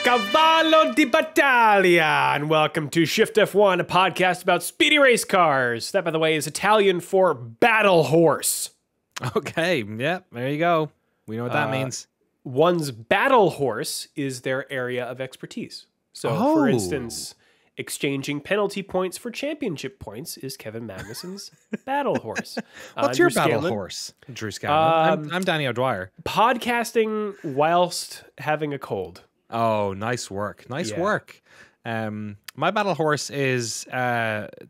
Cavallo di Battaglia, and welcome to Shift+F1, a podcast about speedy race cars. That, by the way, is Italian for battle horse. Okay, yeah, there you go. We know what that means. One's battle horse is their area of expertise. So, for instance, exchanging penalty points for championship points is Kevin Magnussen's battle horse. What's your battle horse, Drew Scanlon? I'm Danny O'Dwyer. Podcasting whilst having a cold. Oh, nice work. Nice work. My battle horse is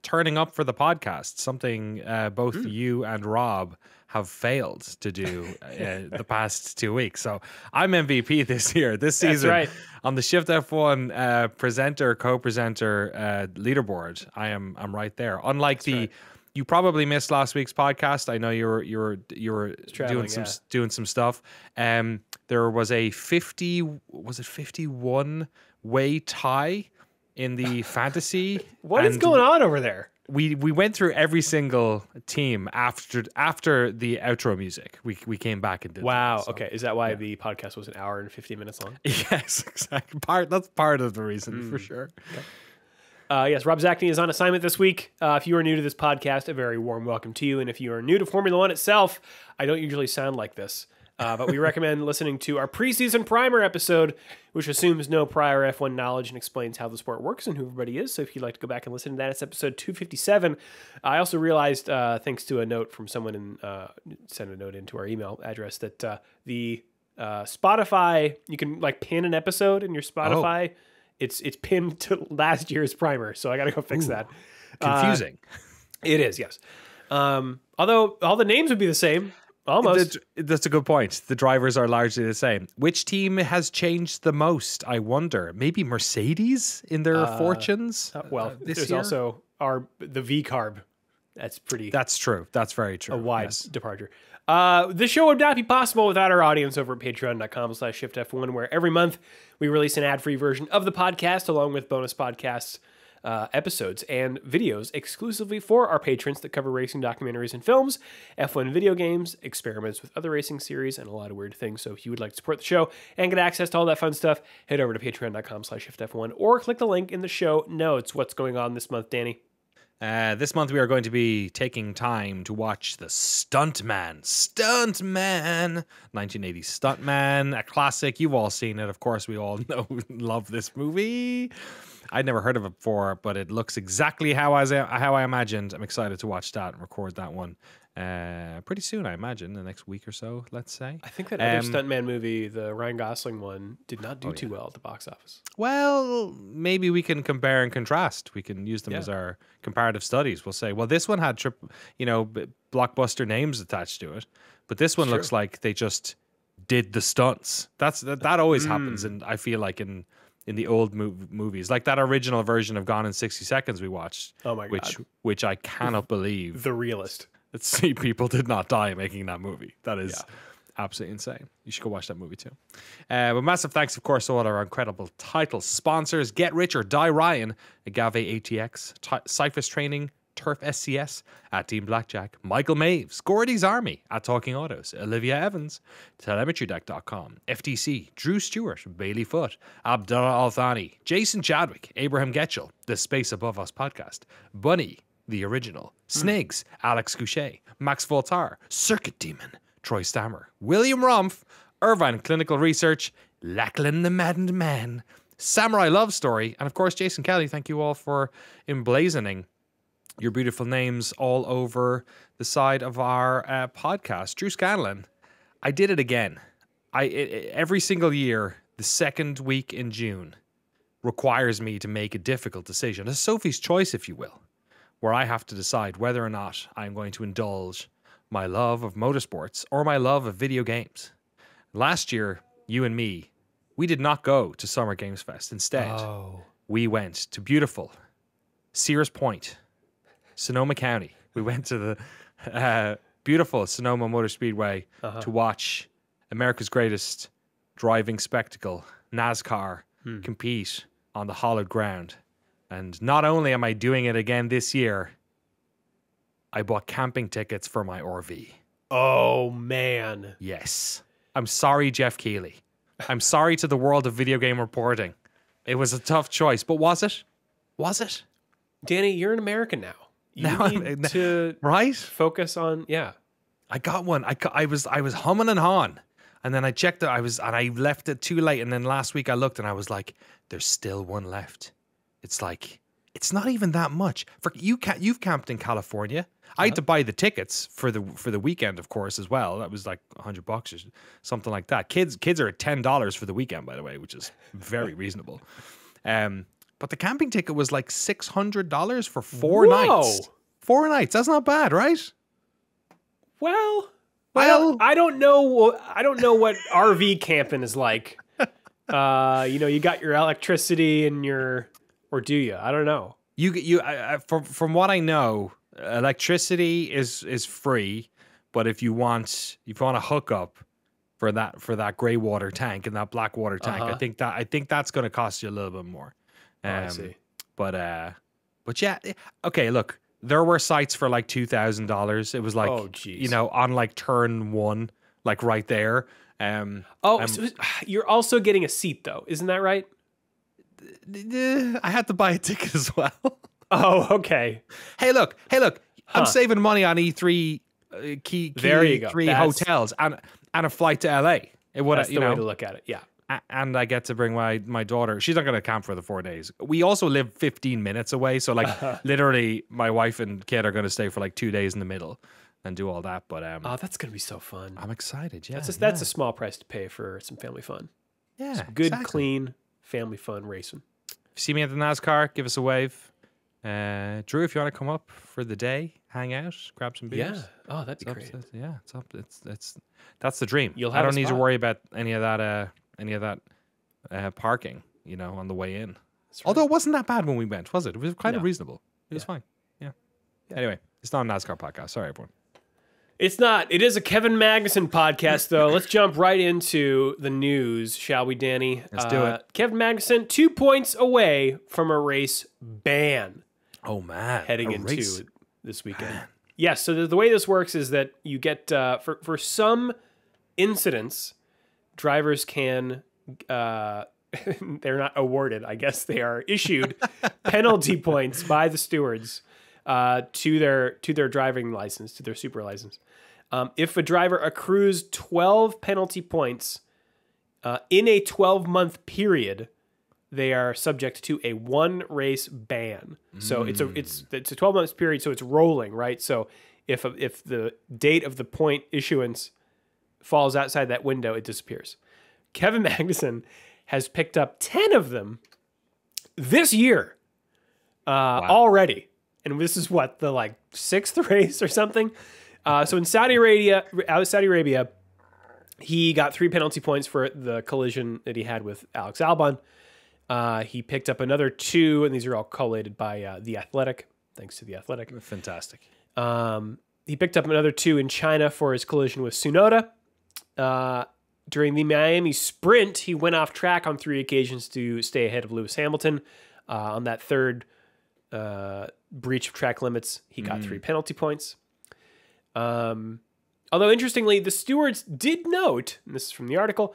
turning up for the podcast, something both you and Rob have failed to do the past 2 weeks. So I'm MVP this year, this season. That's right. On the Shift+F1 presenter, co-presenter leaderboard, I'm right there. Unlike you probably missed last week's podcast. I know you were doing some stuff. There was a 51 way tie in the fantasy. What is going on over there? We went through every single team after the outro music. We came back and did. Wow. That, so, okay. Is that why the podcast was an hour and 50 minutes long? Yes, exactly. That's part of the reason for sure. Okay. Yes, Rob Zachney is on assignment this week. If you are new to this podcast, a very warm welcome to you. And if you are new to Formula One itself, I don't usually sound like this. But we recommend listening to our preseason primer episode, which assumes no prior F1 knowledge and explains how the sport works and who everybody is. So if you'd like to go back and listen to that, it's episode 257. I also realized, thanks to a note from someone sent a note into our email address, that the Spotify, you can like pin an episode in your Spotify. Oh. It's pinned to last year's primer, so I got to go fix that. Confusing. It is, yes. Although all the names would be the same. Almost. That's a good point. The drivers are largely the same. Which team has changed the most, I wonder? Maybe Mercedes in their fortunes? There's year? Also the V-carb. That's pretty... That's true. That's very true. A wide departure. This show would not be possible without our audience over at patreon.com/shiftf1, where every month we release an ad-free version of the podcast along with bonus podcasts, episodes and videos exclusively for our patrons that cover racing documentaries and films, F1 video games, experiments with other racing series, and a lot of weird things. So if you would like to support the show and get access to all that fun stuff, head over to patreon.com/shiftf1 or click the link in the show notes. What's going on this month, Danny? This month we are going to be taking time to watch The Stuntman, 1980 Stuntman, a classic. You've all seen it, of course. We all love this movie. I'd never heard of it before, but it looks exactly how I imagined. I'm excited to watch that and record that one pretty soon, I imagine, the next week or so, let's say. I think that other Stuntman movie, the Ryan Gosling one, did not do too well at the box office. Well, maybe we can compare and contrast. We can use them as our comparative studies. We'll say, well, this one had blockbuster names attached to it, but this one looks like they just did the stunts. That always happens, and I feel like in the old movies, like that original version of Gone in 60 Seconds we watched. Oh my God. Which I cannot believe. The realist. That people did not die making that movie. That is absolutely insane. You should go watch that movie too. But massive thanks, of course, to all our incredible title sponsors: Get Rich or Die Ryan, Agave ATX, Cyphus Training, Turf SCS, at Team Blackjack, Michael Maves, Gordy's Army, at Talking Autos, Olivia Evans, TelemetryDeck.com, FTC, Drew Stewart, Bailey Foot, Abdullah Al-Thani, Jason Chadwick, Abraham Getchell, The Space Above Us Podcast, Bunny, The Original, Snigs, Alex Couchet, Max Voltaire, Circuit Demon, Troy Stammer, William Rumpf, Irvine Clinical Research, Lachlan the Maddened Man, Samurai Love Story, and of course Jason Kelly. Thank you all for emblazoning your beautiful names all over the side of our podcast. Drew Scanlon, I did it again. Every single year, the second week in June requires me to make a difficult decision, a Sophie's choice, if you will, where I have to decide whether or not I'm going to indulge my love of motorsports or my love of video games. Last year, you and me, we did not go to Summer Games Fest. Instead, we went to beautiful Sears Point, Sonoma County. We went to the beautiful Sonoma Motor Speedway to watch America's greatest driving spectacle, NASCAR, compete on the hallowed ground. And not only am I doing it again this year, I bought camping tickets for my RV. Oh, man. Yes. I'm sorry, Jeff Keighley. I'm sorry to the world of video game reporting. It was a tough choice, but was it? Was it? Danny, you're an American now. You Now need to right? focus on I got one. I was humming and hawing, and then I checked it. I left it too late. And then last week I looked, and I was like, "There's still one left." It's like it's not even that much. For you, you've camped in California. I had to buy the tickets for the weekend, of course, as well. That was like $100 or something like that. Kids are at $10 for the weekend, by the way, which is very reasonable. But the camping ticket was like $600 for 4 nights. 4 nights. That's not bad, right? Well, I don't know what RV camping is like. You got your electricity and or do you? I don't know. From what I know, electricity is free, but if you want to hook up for that gray water tank and that black water tank, I think that's going to cost you a little bit more. I see. But yeah, okay. Look, there were sites for like $2,000. It was like, on like turn 1, like right there. So you're also getting a seat though, isn't that right? I had to buy a ticket as well. Oh, okay. Hey, look. I'm saving money on E3 key there you go. 3 hotels and a flight to LA. That's the way to look at it. Yeah. And I get to bring my daughter. She's not going to camp for the 4 days. We also live 15 minutes away. So like literally my wife and kid are going to stay for like 2 days in the middle and do all that. But that's going to be so fun. I'm excited. Yeah. That's a small price to pay for some family fun. Yeah. Some good, clean family fun racing. If you see me at the NASCAR, give us a wave. Drew, if you want to come up for the day, hang out, grab some beers. Yeah. Oh, that'd be great. It's up. That's the dream. I don't need to worry about any of that parking, on the way in. Right. Although it wasn't that bad when we went, was it? It was kind of reasonable. It was fine. Yeah. Anyway, it's not a NASCAR podcast. Sorry, everyone. It's not. It is a Kevin Magnussen podcast, though. Let's jump right into the news, shall we, Danny? Let's do it. Kevin Magnussen, 2 points away from a race ban. Oh, man. Heading into this weekend. Man. Yes, so the way this works is that you get, for some incidents, drivers can, they're not awarded, I guess they are issued penalty points by the stewards to their driving license, to their super license. If a driver accrues 12 penalty points in a 12-month period, they are subject to a 1-race ban. So it's a 12-month period, so it's rolling, right? So if the date of the point issuance falls outside that window, it disappears. Kevin Magnussen has picked up 10 of them this year already. And this is what, the 6th race or something? So in Saudi Arabia, he got 3 penalty points for the collision that he had with Alex Albon. He picked up another 2, and these are all collated by The Athletic. Thanks to The Athletic. Fantastic. He picked up another 2 in China for his collision with Tsunoda. During the Miami Sprint, he went off track on 3 occasions to stay ahead of Lewis Hamilton. On that third breach of track limits, he got 3 penalty points. Although, interestingly, the stewards did note, and this is from the article,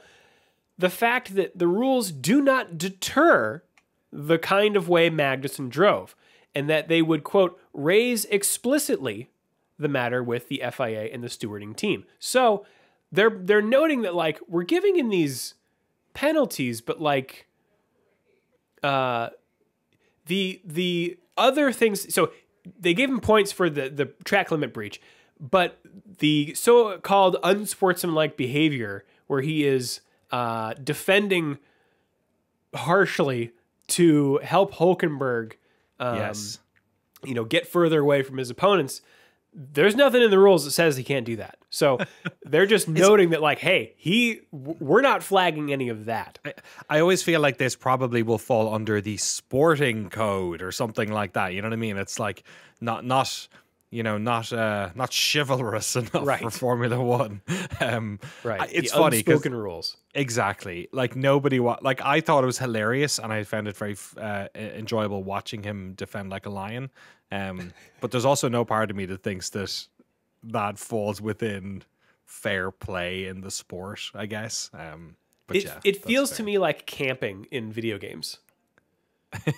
the fact that the rules do not deter the kind of way Magnussen drove, and that they would, quote, raise explicitly the matter with the FIA and the stewarding team. So they're noting that, we're giving him these penalties, but the other things, so they gave him points for the track limit breach, but the so-called unsportsmanlike behavior where he is defending harshly to help Hülkenberg get further away from his opponents, there's nothing in the rules that says he can't do that. So they're just noting that, hey, we're not flagging any of that. I always feel like this probably will fall under the sporting code or something like that. You know what I mean? It's not chivalrous enough for Formula One. Right. It's the funny because unspoken rules. Exactly. Nobody I thought it was hilarious, and I found it very enjoyable watching him defend like a lion. But there's also no part of me that thinks that falls within fair play in the sport, I guess. But it feels to me like camping in video games.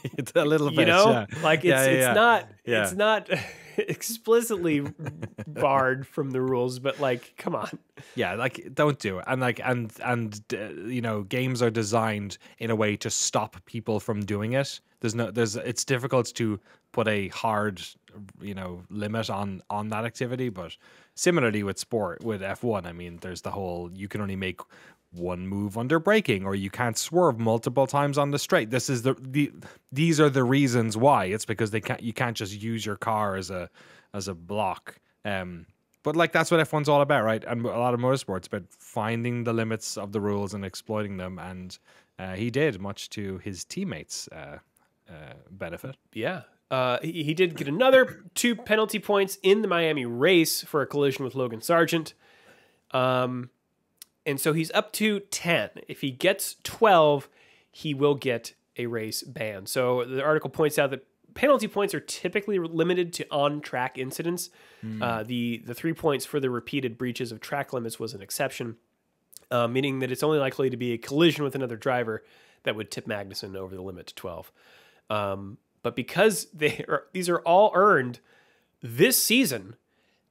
It's a little bit, you know, yeah. like it's not explicitly barred from the rules, but like, come on. Yeah, like don't do it. And like you know, games are designed in a way to stop people from doing it. It's difficult to put a hard, you know, limit on that activity, but similarly with F1, I mean, there's the whole you can only make one move under braking, or you can't swerve multiple times on the straight. This is these are the reasons why. It's because you can't just use your car as a block. But like that's what F1's all about, right? And a lot of motorsports about finding the limits of the rules and exploiting them. And he did, much to his teammates' benefit. Yeah. He did get another 2 penalty points in the Miami race for a collision with Logan Sargent. And so he's up to 10. If he gets 12, he will get a race ban. So the article points out that penalty points are typically limited to on-track incidents. The 3 points for the repeated breaches of track limits was an exception, meaning that it's only likely to be a collision with another driver that would tip Magnussen over the limit to 12. But because these are all earned this season,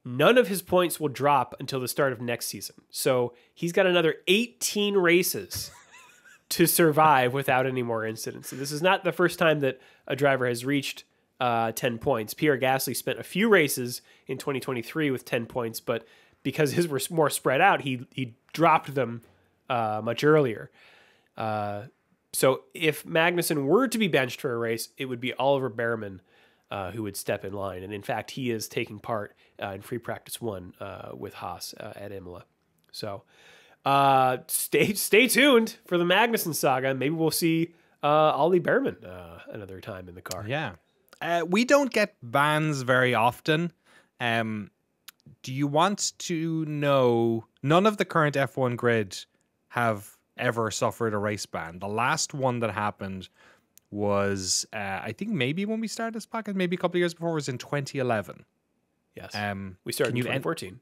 none of his points will drop until the start of next season. So he's got another 18 races to survive without any more incidents. So this is not the first time that a driver has reached 10 points. Pierre Gasly spent a few races in 2023 with 10 points, but because his were more spread out, he dropped them much earlier. So if Magnussen were to be benched for a race, it would be Oliver Behrman who would step in line. And in fact, he is taking part in free practice 1 with Haas at Imola. So stay tuned for the Magnussen saga. Maybe we'll see Ollie Behrman another time in the car. Yeah. We don't get bans very often. Do you want to know, none of the current F1 grid have ever suffered a race ban. The last one that happened was, I think maybe when we started this podcast, maybe a couple of years before, was in 2011. Yes. We started in 2014.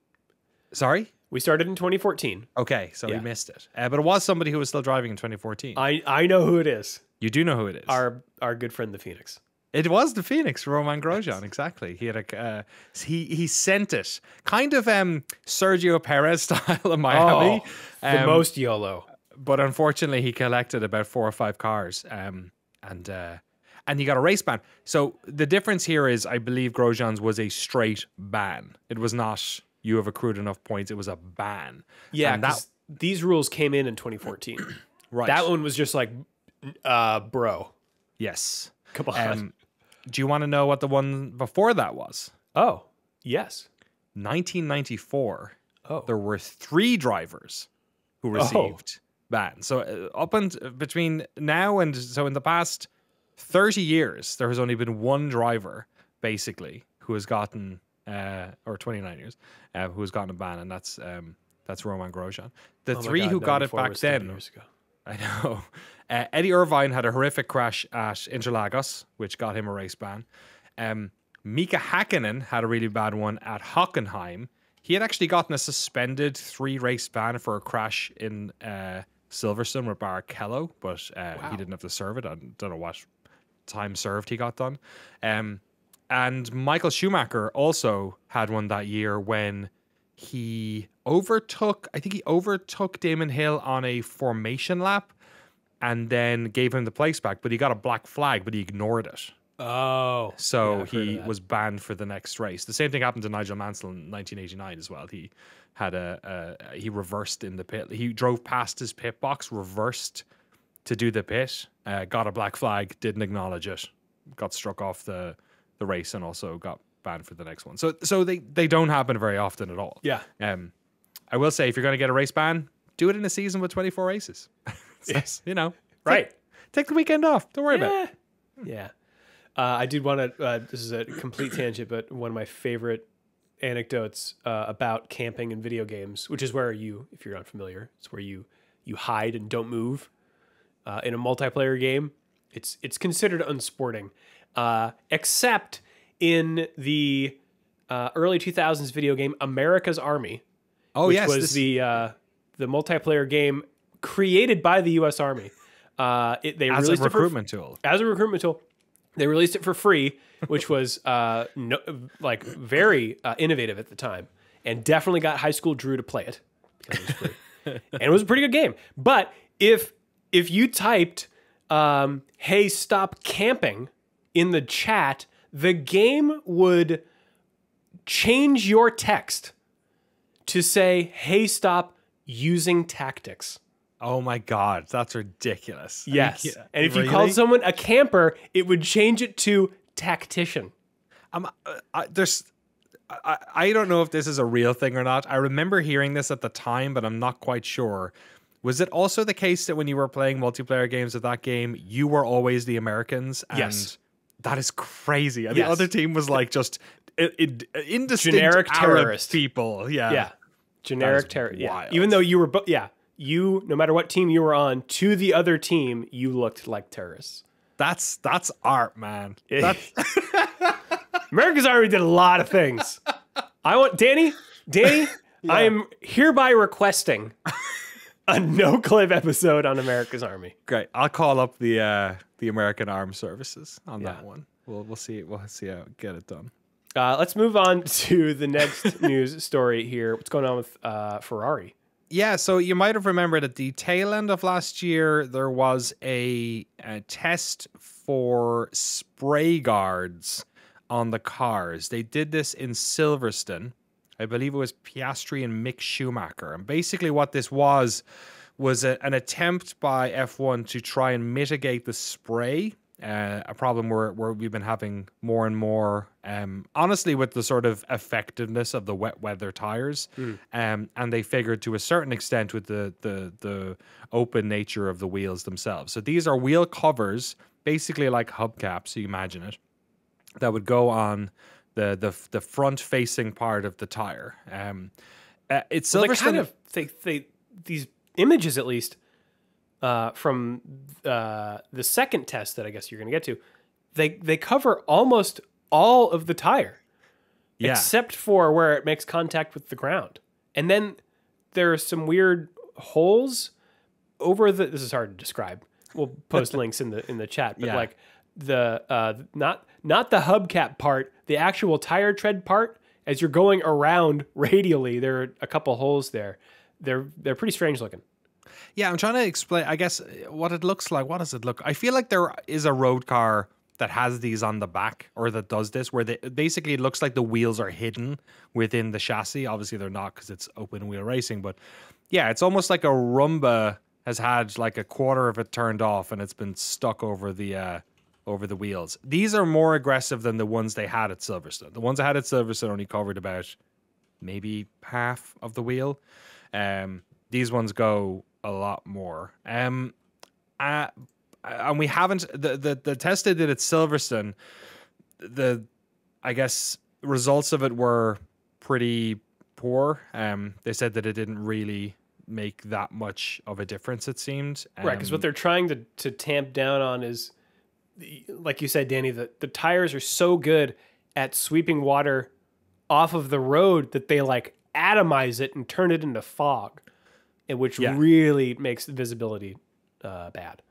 Sorry? We started in 2014. Okay, so we missed it. But it was somebody who was still driving in 2014. I know who it is. You do know who it is. Our good friend, the Phoenix. It was the Phoenix, Romain Grosjean, yes. Exactly. He had he sent it. Kind of Sergio Perez style in Miami. The most YOLO. But unfortunately, he collected about 4 or 5 cars. And he got a race ban. So the difference here is, I believe Grosjean's was a straight ban. It was not, you have accrued enough points. It was a ban. Yeah, because these rules came in 2014. Right. That one was just like, bro. Yes. Come on. Do you want to know what the one before that was? Oh, yes. 1994. Oh. There were 3 drivers who received bans. So between now and so in the past 30 years, there has only been 1 driver basically who has gotten, or 29 years, who has gotten a ban, and that's Romain Grosjean. The 3 who got it back then. Years ago. I know. Eddie Irvine had a horrific crash at Interlagos, which got him a race ban. Mika Hakkinen had a really bad one at Hockenheim. He had actually gotten a suspended 3-race ban for a crash in Silverstone with Barrichello, but he didn't have to serve it. I don't know what time served he got done. And Michael Schumacher also had one that year when he overtook Damon Hill on a formation lap and then gave him the place back, but he got a black flag, but he ignored it. Oh. So he was banned for the next race. The same thing happened to Nigel Mansell in 1989 as well. He had he reversed in the pit. He drove past his pit box, reversed to do the pit, got a black flag, didn't acknowledge it, got struck off the race, and also got banned for the next one. So they don't happen very often at all. Yeah. I will say, if you're going to get a race ban, do it in a season with 24 races. Yes. You know, right. Take the weekend off. Don't worry about it. Yeah. I did want to, this is a complete tangent, but one of my favorite anecdotes about camping and video games, which is where you, if you're unfamiliar, it's where you hide and don't move in a multiplayer game. It's considered unsporting, except in the early 2000s video game America's Army. Oh, which yes. was the multiplayer game created by the U.S. Army. They As a released recruitment tool. As a recruitment tool. They released it for free, which was very innovative at the time, and definitely got high school Drew to play it because it was free, and it was a pretty good game. But if you typed "Hey, stop camping" in the chat, the game would change your text to say, "Hey, stop using tactics." Oh my God, that's ridiculous. Yes. And if you called someone a camper, it would change it to tactician. I don't know if this is a real thing or not. I remember hearing this at the time, but I'm not quite sure. Was it also the case that when you were playing multiplayer games of that game, you were always the Americans? And yes. That is crazy. And the other team was like just indistinct generic Arab terrorist people. Yeah. Yeah. Generic terrorist. Yeah. Wild. Even though you were, you, no matter what team you were on, to the other team, you looked like terrorists. That's art, man. America's Army did a lot of things. I want Danny, yeah. I am hereby requesting a no-clip episode on America's Army. Great. I'll call up the American Armed Services on that one. We'll see. We'll see how get it done. Let's move on to the next news story here. What's going on with Ferrari? Yeah, so you might have remembered at the tail end of last year, there was a test for spray guards on the cars. They did this in Silverstone. I believe it was Piastri and Mick Schumacher. And basically what this was an attempt by F1 to try and mitigate the spray. A problem where we've been having more and more, honestly, with the sort of effectiveness of the wet weather tires. And they figured to a certain extent with the open nature of the wheels themselves. So these are wheel covers, basically like hubcaps, so you imagine it, that would go on the front facing part of the tire. It's Silverstone. They these images at least. From the second test that I guess you're going to get to, they cover almost all of the tire, except for where it makes contact with the ground. And then there are some weird holes over the. This is hard to describe. We'll post links in the chat, but like the not the hubcap part, the actual tire tread part. As you're going around radially, there are a couple holes there. They're pretty strange looking. Yeah, I'm trying to explain, I guess, what it looks like. What does it look? I feel like there is a road car that has these on the back, or that does this, where basically it looks like the wheels are hidden within the chassis. Obviously, they're not because it's open wheel racing. But yeah, it's almost like a Rumba has had like a quarter of it turned off and it's been stuck over the wheels. These are more aggressive than the ones they had at Silverstone. The ones I had at Silverstone only covered about maybe half of the wheel. These ones go a lot more. And we haven't the test they did at Silverstone, I guess results of it were pretty poor. They said that it didn't really make that much of a difference, it seemed. Right, because what they're trying to tamp down on is, like you said, Danny, the tires are so good at sweeping water off of the road that they like atomize it and turn it into fog, and which really makes the visibility bad.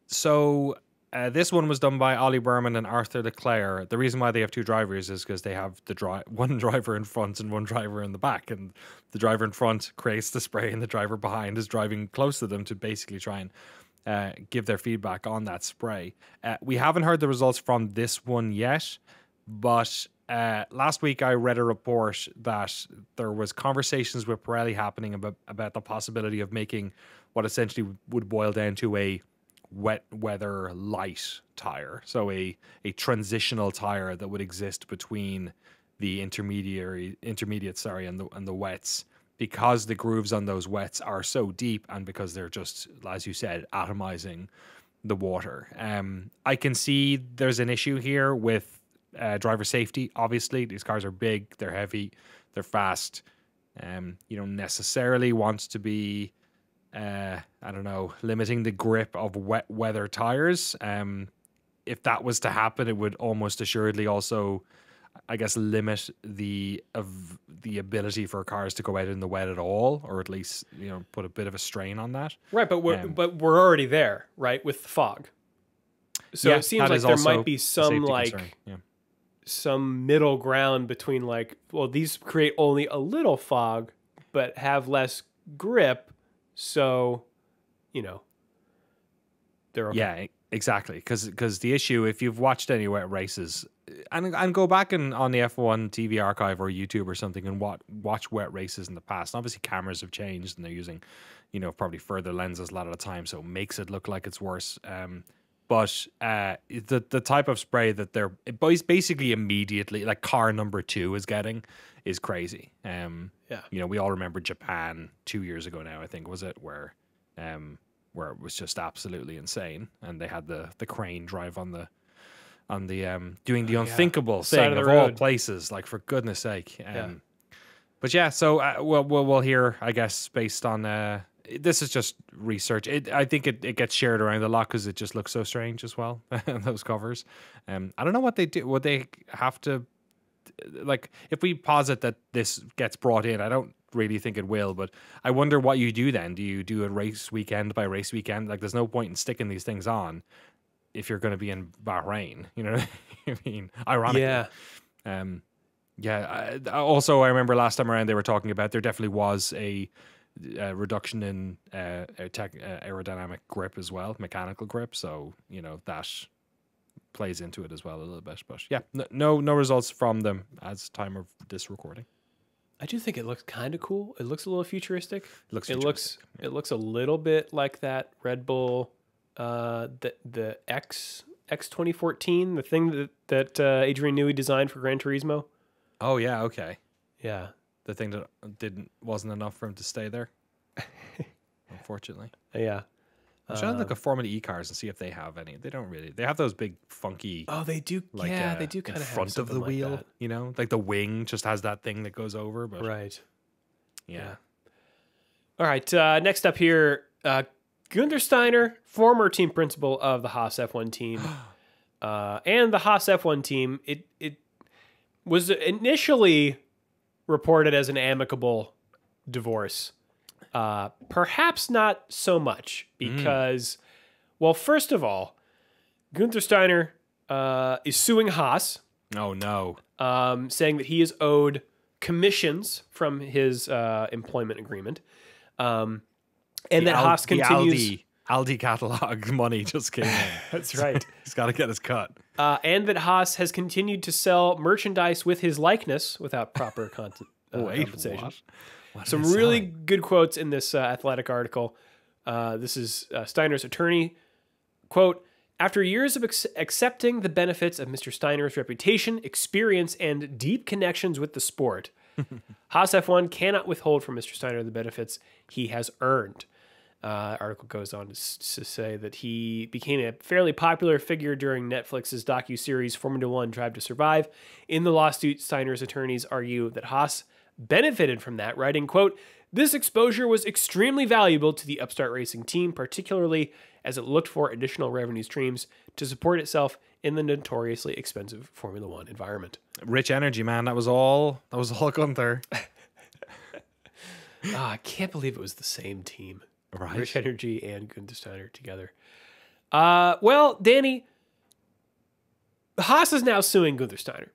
So this one was done by Ollie Berman and Arthur Leclerc. The reason why they have two drivers is because they have one driver in front and one driver in the back, and the driver in front creates the spray and the driver behind is driving close to them to basically try and give their feedback on that spray. We haven't heard the results from this one yet, but last week I read a report that there was conversations with Pirelli happening about the possibility of making what essentially would boil down to a wet weather light tire, so a transitional tire that would exist between the intermediate and the wets, because the grooves on those wets are so deep and because they're just, as you said, atomizing the water. I can see there's an issue here with driver safety. Obviously, these cars are big, they're heavy, they're fast. You don't necessarily want to be limiting the grip of wet weather tires. If that was to happen, it would almost assuredly also I guess, limit the ability for cars to go out in the wet at all, or at least, you know, put a bit of a strain on that. Right, but we're already there, right, with the fog. So Yeah, it seems that like is there also might be a some safety concern. Yeah. some middle ground between like, well, these create only a little fog, but have less grip, so, you know, they're okay. Yeah, exactly. Because the issue, if you've watched any wet races, and go back on the F1 TV archive or YouTube or something and watch wet races in the past. Obviously, cameras have changed and they're using, you know, probably further lenses a lot of the time, so it makes it look like it's worse. But the type of spray that they're basically immediately, like car number 2 is getting, is crazy. Yeah. You know, we all remember Japan 2 years ago now, I think, was it, where it was just absolutely insane, and they had the crane drive on the doing the unthinkable thing of all places, like, for goodness sake. But yeah, so we'll hear, I guess, based on this is just research. I think it gets shared around a lot because it just looks so strange as well. Those covers. I don't know what they do. Would they have to, like, if we posit that this gets brought in, I don't really think it will, but I wonder what you do then. Do you do a race weekend by race weekend? Like, there's no point in sticking these things on if you're going to be in Bahrain, you know what I mean? Ironically. Yeah. Also, I remember last time around they were talking about there definitely was a reduction in aerodynamic grip as well, mechanical grip. So, you know, that plays into it as well a little bit. But yeah, no results from them as time of this recording. I do think it looks kind of cool. It looks a little futuristic. It looks a little bit like that Red Bull, the X 2014, the thing that Adrian Newey designed for Gran Turismo. Oh yeah, okay. Yeah. The thing that wasn't enough for him to stay there. Unfortunately. Yeah. I'm trying to look at Formula E cars and see if they have any. They don't really. They have those big funky. Oh, they do. Like, yeah, they do kind of in front of the wheel. Like, you know, like the wing just has that thing that goes over. But right. Yeah. All right. Next up here, Gunther Steiner, former team principal of the Haas F1 team, and the Haas F1 team. It was initially reported as an amicable divorce. Perhaps not so much because, well, first of all, Gunther Steiner is suing Haas. Oh, no. Saying that he is owed commissions from his employment agreement. And that Haas continues... Aldi catalog money just came in. That's right. He's got to get his cut. And that Haas has continued to sell merchandise with his likeness without proper compensation. What some really good quotes in this Athletic article. This is Steiner's attorney. Quote, after years of accepting the benefits of Mr. Steiner's reputation, experience, and deep connections with the sport, Haas F1 cannot withhold from Mr. Steiner the benefits he has earned. Article goes on to say that he became a fairly popular figure during Netflix's docuseries Formula One Drive to Survive. In the lawsuit, Steiner's attorneys argue that Haas benefited from that, writing, quote, this exposure was extremely valuable to the upstart racing team, particularly as it looked for additional revenue streams to support itself in the notoriously expensive Formula One environment. Rich energy, man. That was all Gunther. I can't believe it was the same team. Right. Rich Energy and Gunther Steiner together. Well, Danny, Haas is now suing Gunther Steiner.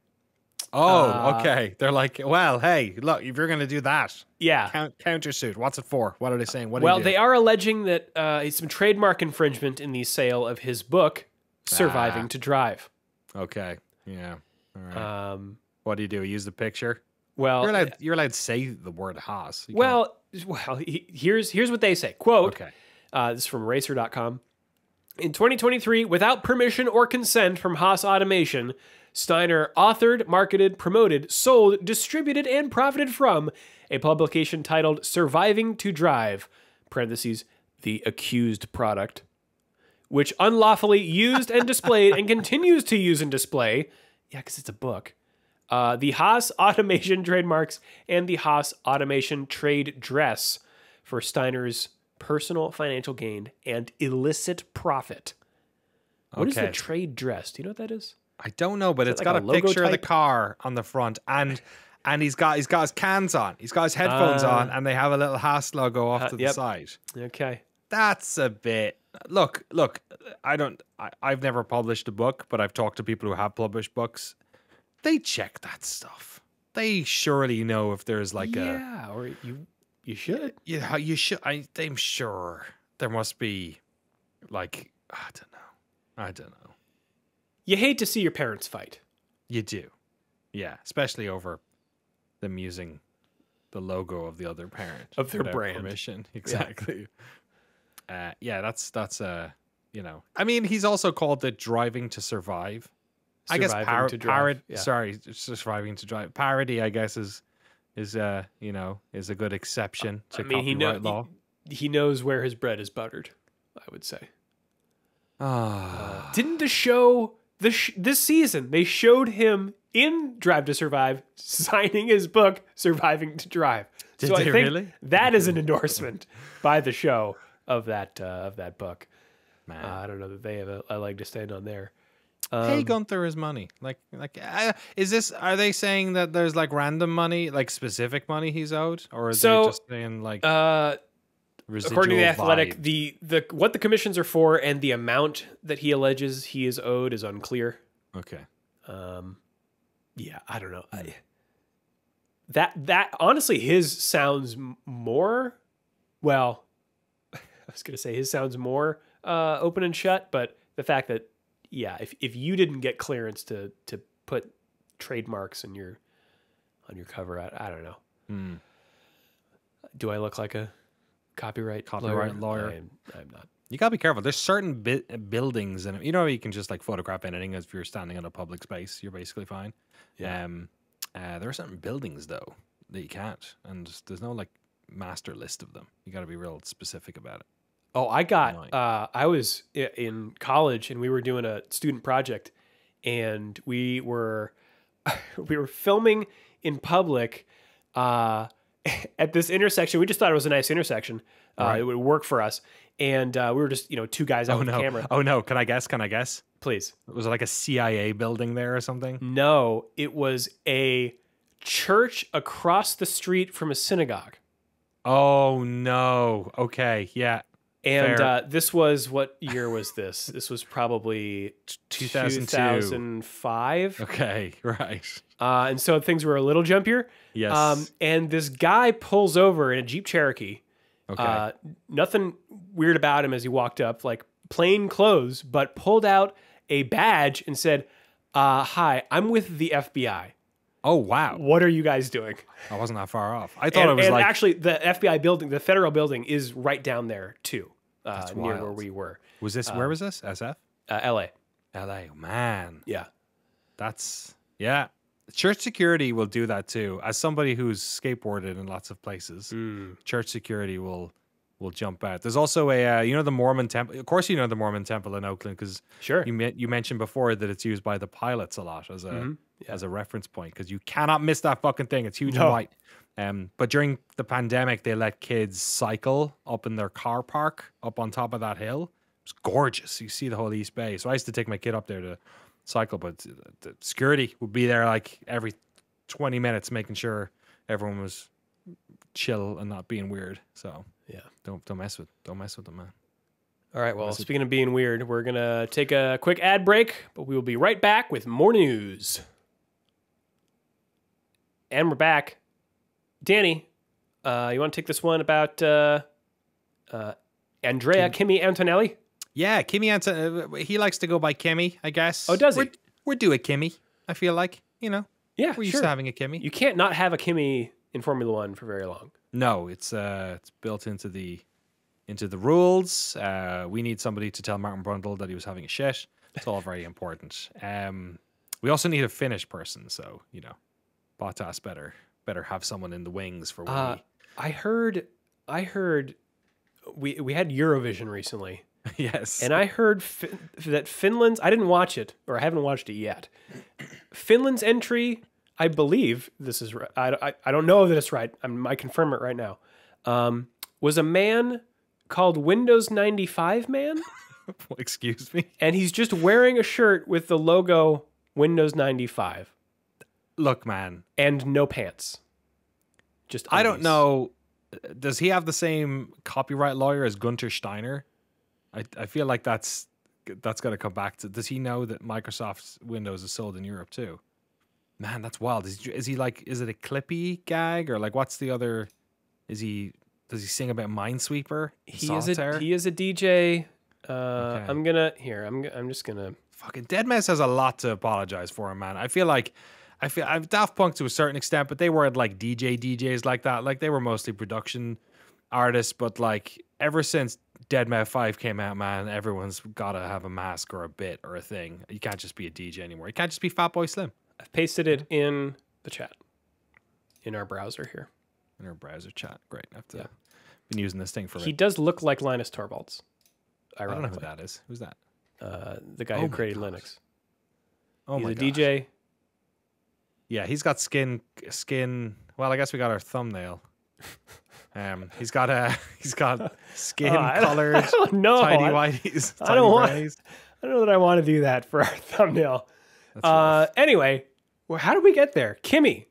Oh, okay. They're like, well, hey, look, if you're going to do that, yeah, countersuit. What's it for? What are they saying? They are alleging that it's some trademark infringement in the sale of his book, Surviving to Drive. Okay. Yeah. All right. What do? Use the picture? Well, you're allowed to say the word Haas. Here's what they say. Quote, okay. This is from Racer.com. In 2023, without permission or consent from Haas Automation, Steiner authored, marketed, promoted, sold, distributed, and profited from a publication titled Surviving to Drive, parentheses, the accused product, which unlawfully used and displayed and continues to use and display, because it's a book, the Haas Automation trademarks and the Haas Automation trade dress for Steiner's personal financial gain and illicit profit. What is the trade dress? Do you know what that is? I don't know, but it's like got a a logo picture of the type? car on the front, and he's got his cans on. He's got his headphones on, and they have a little Haas logo off to the Yep. side. Okay. That's a bit. Look. I've never published a book, but I've talked to people who have published books. They check that stuff. They surely know if there's like or you should. Yeah, you should. I'm sure there must be, like, I don't know. You hate to see your parents fight. You do, yeah, especially over them using the logo of the other parent Of their without brand. permission. Exactly. Yeah, that's you know. I mean, he's also called it Driving to Survive. I guess Surviving to drive, yeah. Sorry, Surviving to Drive. Parody, I guess, is you know, is a good exception to copyright law. He knows where his bread is buttered, I would say. Ah, Didn't the show this season they showed him in Drive to Survive signing his book Surviving to Drive? Did so they I think really? that is an endorsement by the show of that book. man. I don't know that they have a leg to stand on there. Pay Gunther his money. Is this? Are they saying that there's like random money, like specific money he's owed, or are they just saying like residual according to the Athletic, vibes? the what the commissions are for and the amount that he alleges he is owed is unclear. Okay. Yeah, I don't know. That honestly, his sounds more. Well, I was gonna say his sounds more open and shut, but the fact that if you didn't get clearance to put trademarks on your cover, I don't know. Do I look like a copyright lawyer? I'm not. You gotta be careful. There's certain buildings, and you know you can just like photograph anything if you're standing in a public space. You're basically fine. Yeah. There are certain buildings though that you can't, and there's no like master list of them. You got to be real specific about it. Oh, I was in college and we were doing a student project, and we were filming in public at this intersection. We just thought it was a nice intersection. Right. It would work for us. And we were just, two guys out with the camera. Oh no, can I guess? Please. Was it like a CIA building there or something? No, it was a church across the street from a synagogue. Oh no. Okay, yeah. And this was, what year was this? This was probably 2002. 2005. Okay, right. And so things were a little jumpier. Yes. And this guy pulls over in a Jeep Cherokee. Okay. Nothing weird about him as he walked up, like plain clothes, but pulled out a badge and said, "Hi, I'm with the FBI. Oh wow. What are you guys doing?" I wasn't that far off. I thought it was and like actually the FBI building, the federal building, is right down there too, near wild. where we were. Was this where was this? SF? LA. LA. Man. Yeah. That's church security will do that too. As somebody who's skateboarded in lots of places, church security will jump out. There's also a the Mormon temple. Of course, you know the Mormon temple in Oakland because Sure. you mentioned before that it's used by the pilots a lot as a reference point because you cannot miss that fucking thing. It's huge and white. But during the pandemic, they let kids cycle up in their car park up on top of that hill. It's gorgeous. You see the whole East Bay. So I used to take my kid up there to cycle, but the security would be there like every 20 minutes, making sure everyone was chill and not being weird. So Yeah. don't mess with them, man. All right. Well, speaking of being weird, we're gonna take a quick ad break, but we will be right back with more news. And we're back. Danny, you want to take this one about Andrea Kimi Antonelli? Yeah, Kimi he likes to go by Kimi, I guess. Oh, does he? We're due a Kimi, I feel like. Yeah, we're used to having a Kimi. You can't not have a Kimi in Formula One for very long. No, it's built into the rules. We need somebody to tell Martin Brundle that he was having a shit. It's all very important. We also need a Finnish person, so Bottas better have someone in the wings for when I heard we had Eurovision recently. Yes. And I heard that Finland's, I didn't watch it, or I haven't watched it yet. Finland's entry, I believe this is right. I don't know that it's right. I might confirm it right now. Was a man called Windows 95 Man. Excuse me. And he's just wearing a shirt with the logo Windows 95, Look, man, and no pants. Just I don't undies. know. Does he have the same copyright lawyer as Gunter Steiner? I feel like that's going to come back to. Does he know that Microsoft's Windows is sold in Europe too? Man, that's wild. Is he like? Is it a Clippy gag or like what's the other? Does he sing about Minesweeper? He is a DJ. Okay. I'm just gonna. Fucking Deadmau5 has a lot to apologize for him, man. I feel I'm Daft Punk to a certain extent, but they weren't like DJs like that. Like they were mostly production artists, but like ever since Deadmau5 came out, man, everyone's gotta have a mask or a bit or a thing. You can't just be a DJ anymore. You can't just be Fatboy Slim. I've pasted it in the chat in our browser here. In our browser chat. Great. I've been using this thing for He does look like Linus Torvalds. I don't know who that is. Who's that? The guy who created Linux. Oh He's my a gosh. DJ. Yeah, he's got skin. Well, I guess we got our thumbnail. He's got skin colored I don't know. tidy whities. I don't know that I want to do that for our thumbnail. Anyway, how did we get there? Kimi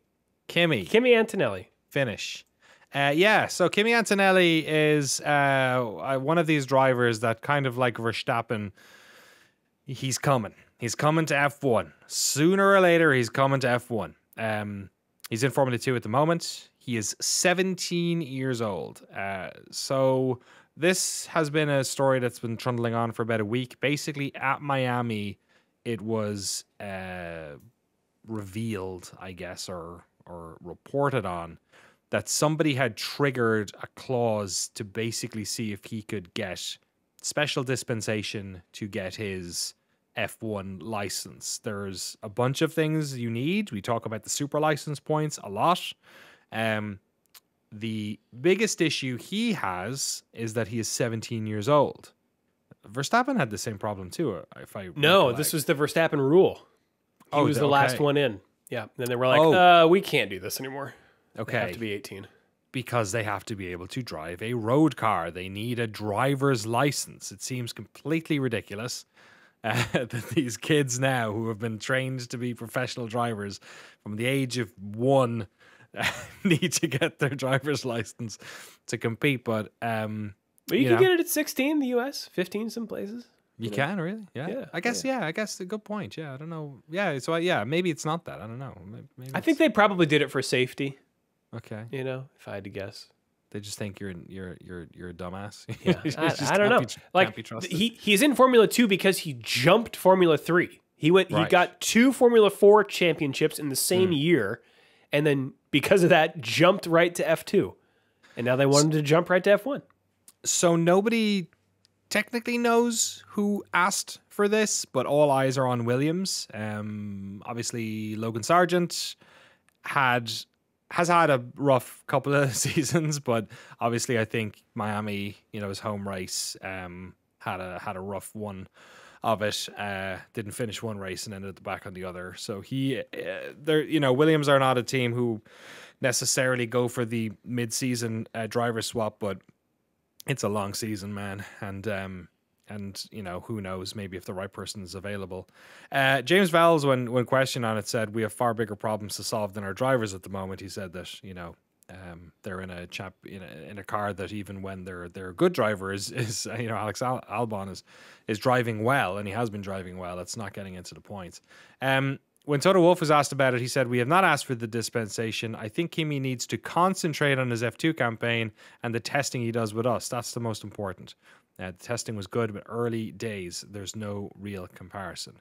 Antonelli. Finish. So Kimi Antonelli is one of these drivers that kind of like Verstappen. He's coming. He's coming to F1. Sooner or later, he's coming to F1. He's in Formula 2 at the moment. He is 17 years old. So this has been a story that's been trundling on for about a week. Basically, at Miami, it was revealed, I guess, or reported on that somebody had triggered a clause to basically see if he could get special dispensation to get his F1 license. There's a bunch of things you need. We talk about the super license points a lot. The biggest issue he has is that he is 17 years old. Verstappen had the same problem too, if I recollect. This was the Verstappen rule. He was the last one in. Yeah. Then they were like, we can't do this anymore. Okay. They have to be 18. Because they have to be able to drive a road car. They need a driver's license. It seems completely ridiculous that these kids now who have been trained to be professional drivers from the age of 1 need to get their driver's license to compete. But you can get it at 16 in the US, 15 some places. You can really, yeah. I guess a good point. Yeah, I don't know. Yeah, so maybe it's not that. I don't know. Maybe I think they probably did it for safety. Okay. If I had to guess. They just think you're a dumbass. Yeah, I don't know. He's in Formula 2 because he jumped Formula 3. He got 2 Formula 4 championships in the same year, and then because of that, jumped right to F2. And now they want him to jump right to F1. So nobody technically knows who asked for this, but all eyes are on Williams. Obviously, Logan Sargent has had a rough couple of seasons, but obviously I think Miami, his home race, had a rough one of it. Didn't finish one race and ended at the back on the other. So Williams are not a team who necessarily go for the mid-season driver swap, but it's a long season, man, and who knows, maybe if the right person is available. James Vowles, when questioned on it, said we have far bigger problems to solve than our drivers at the moment. He said that they're in a car that even when they're a good driver is Alex Albon is driving well, and he has been driving well. It's not getting into the points. When Toto Wolff was asked about it, he said, we have not asked for the dispensation. I think Kimi needs to concentrate on his F2 campaign and the testing he does with us. That's the most important. The testing was good, but early days, there's no real comparison.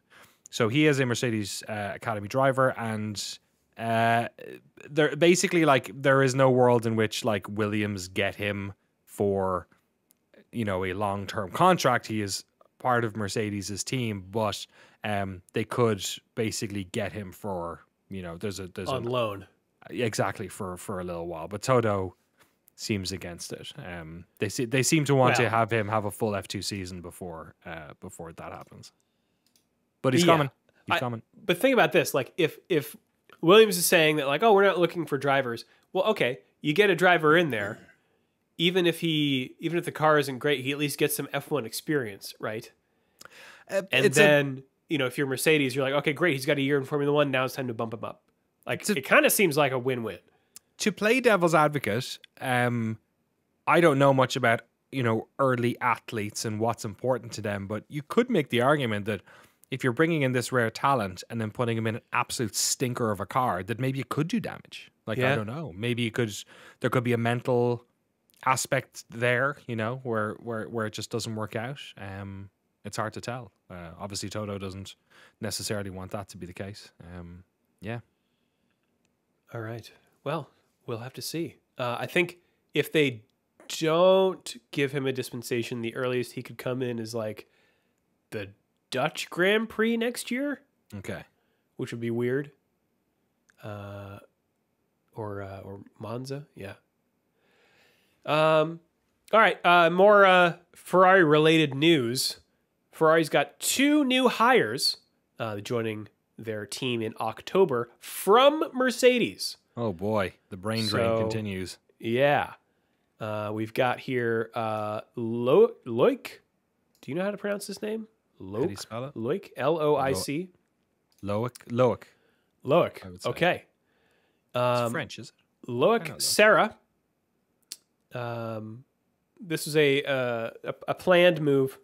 So he is a Mercedes Academy driver, and there basically there is no world in which Williams get him for a long-term contract. He is part of Mercedes's team, but they could basically get him for there's on loan exactly for a little while. But Toto seems against it. They seem to want to have him have a full F2 season before that happens. But he's coming. He's coming. But think about this: if Williams is saying that we're not looking for drivers, well, okay, you get a driver in there. Even if the car isn't great, he at least gets some F1 experience, right? And then if you're Mercedes, you're like, okay, great, he's got a year in Formula One. Now it's time to bump him up. Like, it kind of seems like a win-win. To play devil's advocate, I don't know much about, early athletes and what's important to them, but you could make the argument that if you're bringing in this rare talent and then putting him in an absolute stinker of a car, that maybe it could do damage. Like, I don't know. Maybe there could be a mental aspect there, where it just doesn't work out. It's hard to tell. Obviously, Toto doesn't necessarily want that to be the case. Yeah. All right. Well, we'll have to see. I think if they don't give him a dispensation, the earliest he could come in is like the Dutch Grand Prix next year. Okay. Which would be weird. Or Monza. Yeah. All right. More Ferrari related news. Ferrari's got 2 new hires joining their team in October from Mercedes. Oh boy, the brain drain continues. Yeah. We've got here Loic. Do you know how to pronounce this name? Loic. How do you spell it? Loic. L-O-I-C. Loic. Okay. It's French, is it? Loic Serra. This was a planned move.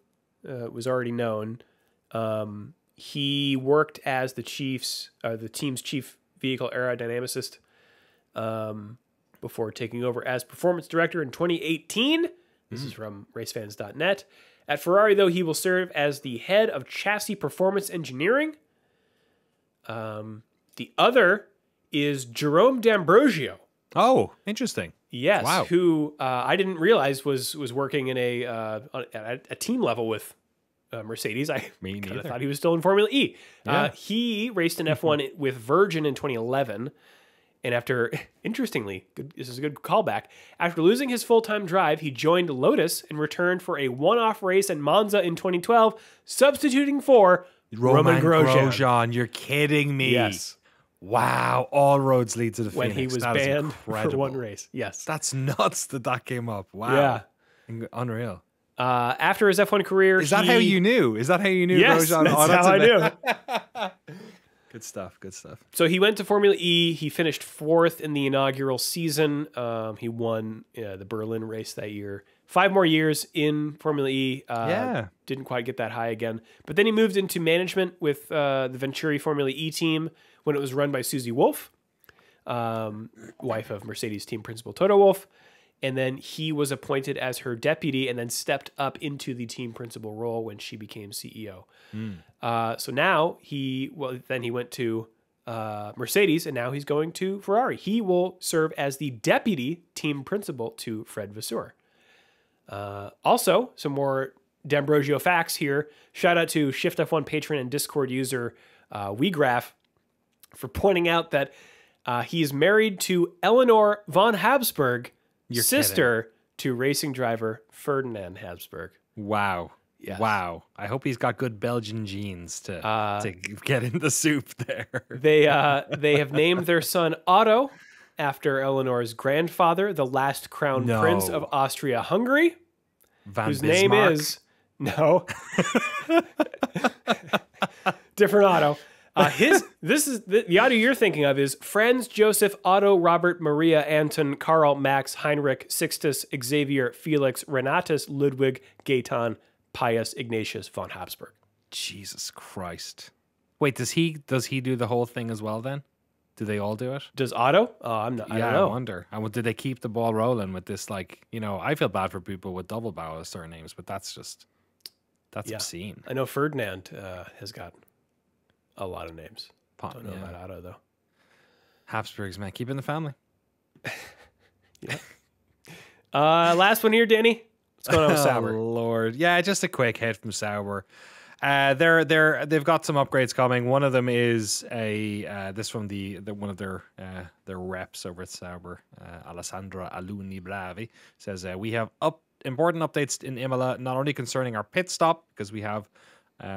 It was already known. He worked as the team's chief vehicle aerodynamicist before taking over as performance director in 2018. This is from racefans.net. At Ferrari, though, he will serve as the head of chassis performance engineering. The other is Jerome D'Ambrosio. Oh, interesting. Yes, wow. Who I didn't realize was working in a team level with Mercedes. I kind of thought he was still in Formula E. Yeah. He raced in F1 with Virgin in 2011. And after, interestingly, this is a good callback, after losing his full-time drive, he joined Lotus and returned for a one-off race in Monza in 2012, substituting for Roman Grosjean. You're kidding me. Yes. Wow. All roads lead to the When Phoenix. he was banned for one race. Yes. That's nuts that came up. Wow. Yeah. Unreal. After his F1 career, Is that how you knew? Yes, Grosjean? That's how I knew. Good stuff. So he went to Formula E. He finished 4th in the inaugural season. He won the Berlin race that year. 5 more years in Formula E. Didn't quite get that high again. But then he moved into management with the Venturi Formula E team when it was run by Susie Wolff, wife of Mercedes team principal Toto Wolff. And then he was appointed as her deputy and then stepped up into the team principal role when she became CEO. So now he went to Mercedes and now he's going to Ferrari. He will serve as the deputy team principal to Fred Vasseur. Also, some more D'Ambrosio facts here. Shout out to Shift+F1 patron and Discord user WeGraph for pointing out that he is married to Eleanor von Habsburg, sister to racing driver Ferdinand Habsburg. Wow. Yes. Wow. I hope he's got good Belgian genes to get in the soup there. They have named their son Otto after Eleanor's grandfather, the last crown prince of Austria-Hungary, whose name is different Otto. The Otto you're thinking of is Franz Joseph Otto Robert Maria Anton Karl Max Heinrich Sixtus Xavier Felix Renatus Ludwig Gaetan Pius Ignatius von Habsburg. Jesus Christ! Wait, does he do the whole thing as well? Then, do they all do it? Does Otto? I don't know. I wonder. Did they keep the ball rolling with this? Like, I feel bad for people with double barrel surnames, but that's obscene. I know Ferdinand has got a lot of names. Don't know about Otto, though. Habsburgs, man. Keep in the family. Last one here, Danny. What's going on with Sauber? Oh, Lord. Yeah, just a quick hit from Sauber. They've got some upgrades coming. One of them is this from one of their reps over at Sauber, Alessandra Aluni Bravi, says we have important updates in Imola, not only concerning our pit stop, because we have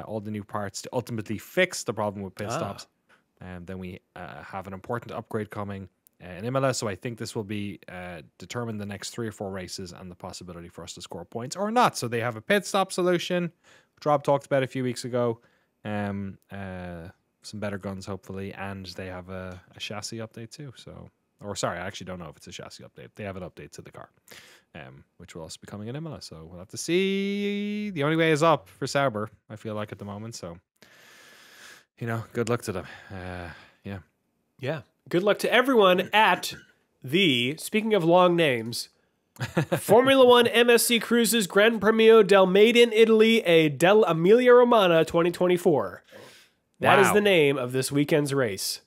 all the new parts to ultimately fix the problem with pit stops. And then we have an important upgrade coming in Imola. So I think this will be determine the next 3 or 4 races and the possibility for us to score points or not. So they have a pit stop solution, Rob talked about a few weeks ago. Some better guns, hopefully, and they have a chassis update too. So, or sorry, I actually don't know if it's a chassis update. They have an update to the car, which will also be coming in Imola. So we'll have to see. The only way is up for Sauber, I feel like, at the moment. So, good luck to them. Yeah. Yeah. Good luck to everyone at the, speaking of long names, Formula One MSC Cruises Gran Premio del Made in Italy del Emilia Romagna 2024. That is the name of this weekend's race.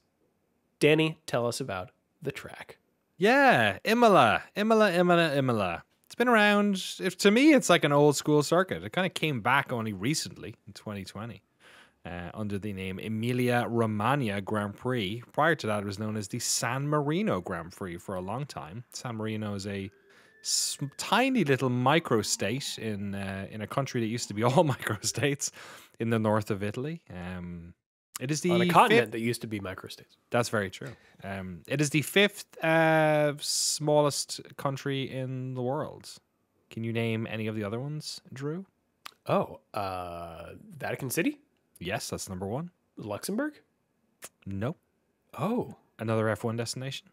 Danny, tell us about the track. Yeah, Imola. It's been around. To me, it's like an old school circuit. It kind of came back only recently in 2020 under the name Emilia Romagna Grand Prix. Prior to that, it was known as the San Marino Grand Prix for a long time. San Marino is a tiny little microstate in a country that used to be all microstates in the north of Italy. It is on a continent that used to be microstates. That's very true. It is the fifth smallest country in the world. Can you name any of the other ones, Drew? Oh, Vatican City? Yes, that's number one. Luxembourg? No. Oh. Another F1 destination?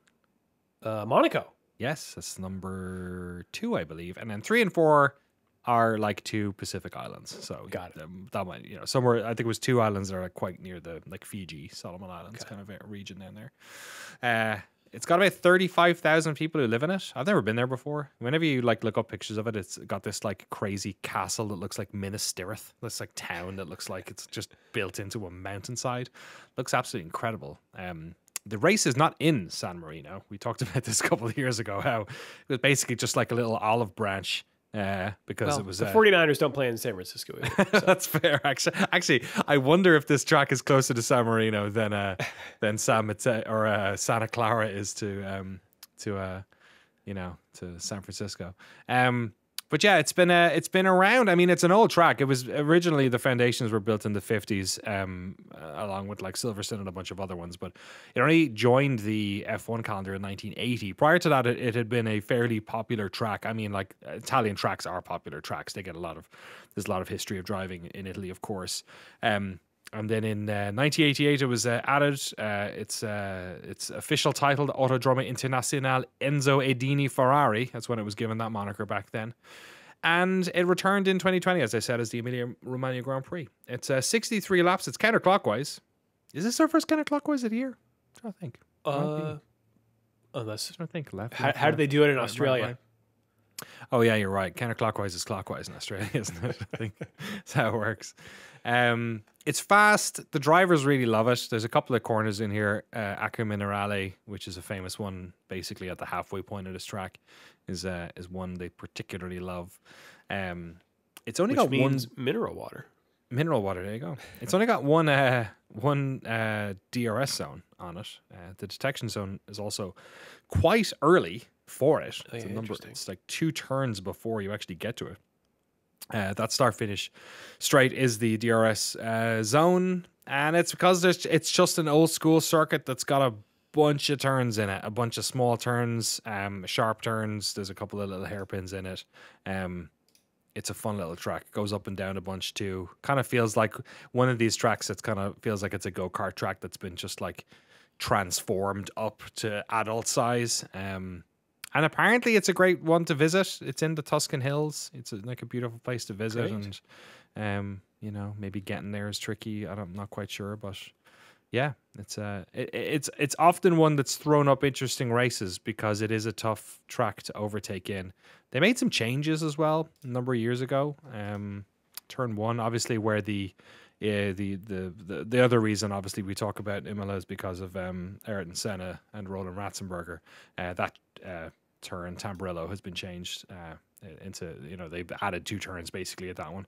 Monaco? Yes, that's number 2, I believe. And then 3 and 4 are like 2 Pacific islands. So got it. That might, somewhere, I think it was 2 islands that are like quite near the Fiji, Solomon Islands kind of region down there. It's got about 35,000 people who live in it. I've never been there before. Whenever you look up pictures of it, it's got this crazy castle that looks like Minas Tirith. This town that looks like it's just built into a mountainside. Looks absolutely incredible. The race is not in San Marino. We talked about this a couple of years ago, how it was basically just like a little olive branch because it was the 49ers don't play in San Francisco either, so. That's fair. Actually, I wonder if this track is closer to San Marino than Santa Clara is to San Francisco. But yeah, it's been around. I mean, it's an old track. It was originally, the foundations were built in the 50s, along with Silverstone and a bunch of other ones. But it only joined the F1 calendar in 1980. Prior to that, it had been a fairly popular track. I mean, Italian tracks are popular tracks. There's a lot of history of driving in Italy, of course. And then in 1988, it was added. Its official title, Autodromo Internazionale Enzo Edini Ferrari. That's when it was given that moniker back then. And it returned in 2020, as I said, as the Emilia-Romagna Grand Prix. It's 63 laps. It's counterclockwise. Is this our first counterclockwise of the year? I think. Unless I think left. How do they do it in Australia? Right. Oh yeah, you're right. Counterclockwise is clockwise in Australia, isn't it? I think that's how it works. It's fast. The drivers really love it. There's a couple of corners in here. Acqua Minerale, which is a famous one, basically at the halfway point of this track, is one they particularly love. It's only got one mineral water. Mineral water. There you go. It's only got one DRS zone on it. The detection zone is also quite early for it. Oh, yeah, it's like 2 turns before you actually get to it. That start finish straight is the DRS zone, and it's because it's just an old school circuit that's got a bunch of turns in it, a bunch of small turns, sharp turns. There's a couple of little hairpins in it. It's a fun little track. It goes up and down a bunch too. Kind of feels like one of these tracks that's kind of feels like it's a go-kart track that's been just transformed up to adult size. And apparently it's a great one to visit. It's in the Tuscan Hills. It's a beautiful place to visit. Great. And, maybe getting there is tricky. I'm not quite sure, but yeah, it's often one that's thrown up interesting races because it is a tough track to overtake in. They made some changes as well a number of years ago. Turn 1, obviously, where the other reason, obviously, we talk about Imola is because of Ayrton Senna and Roland Ratzenberger. That turn, Tamburello, has been changed into, they've added 2 turns basically at that one.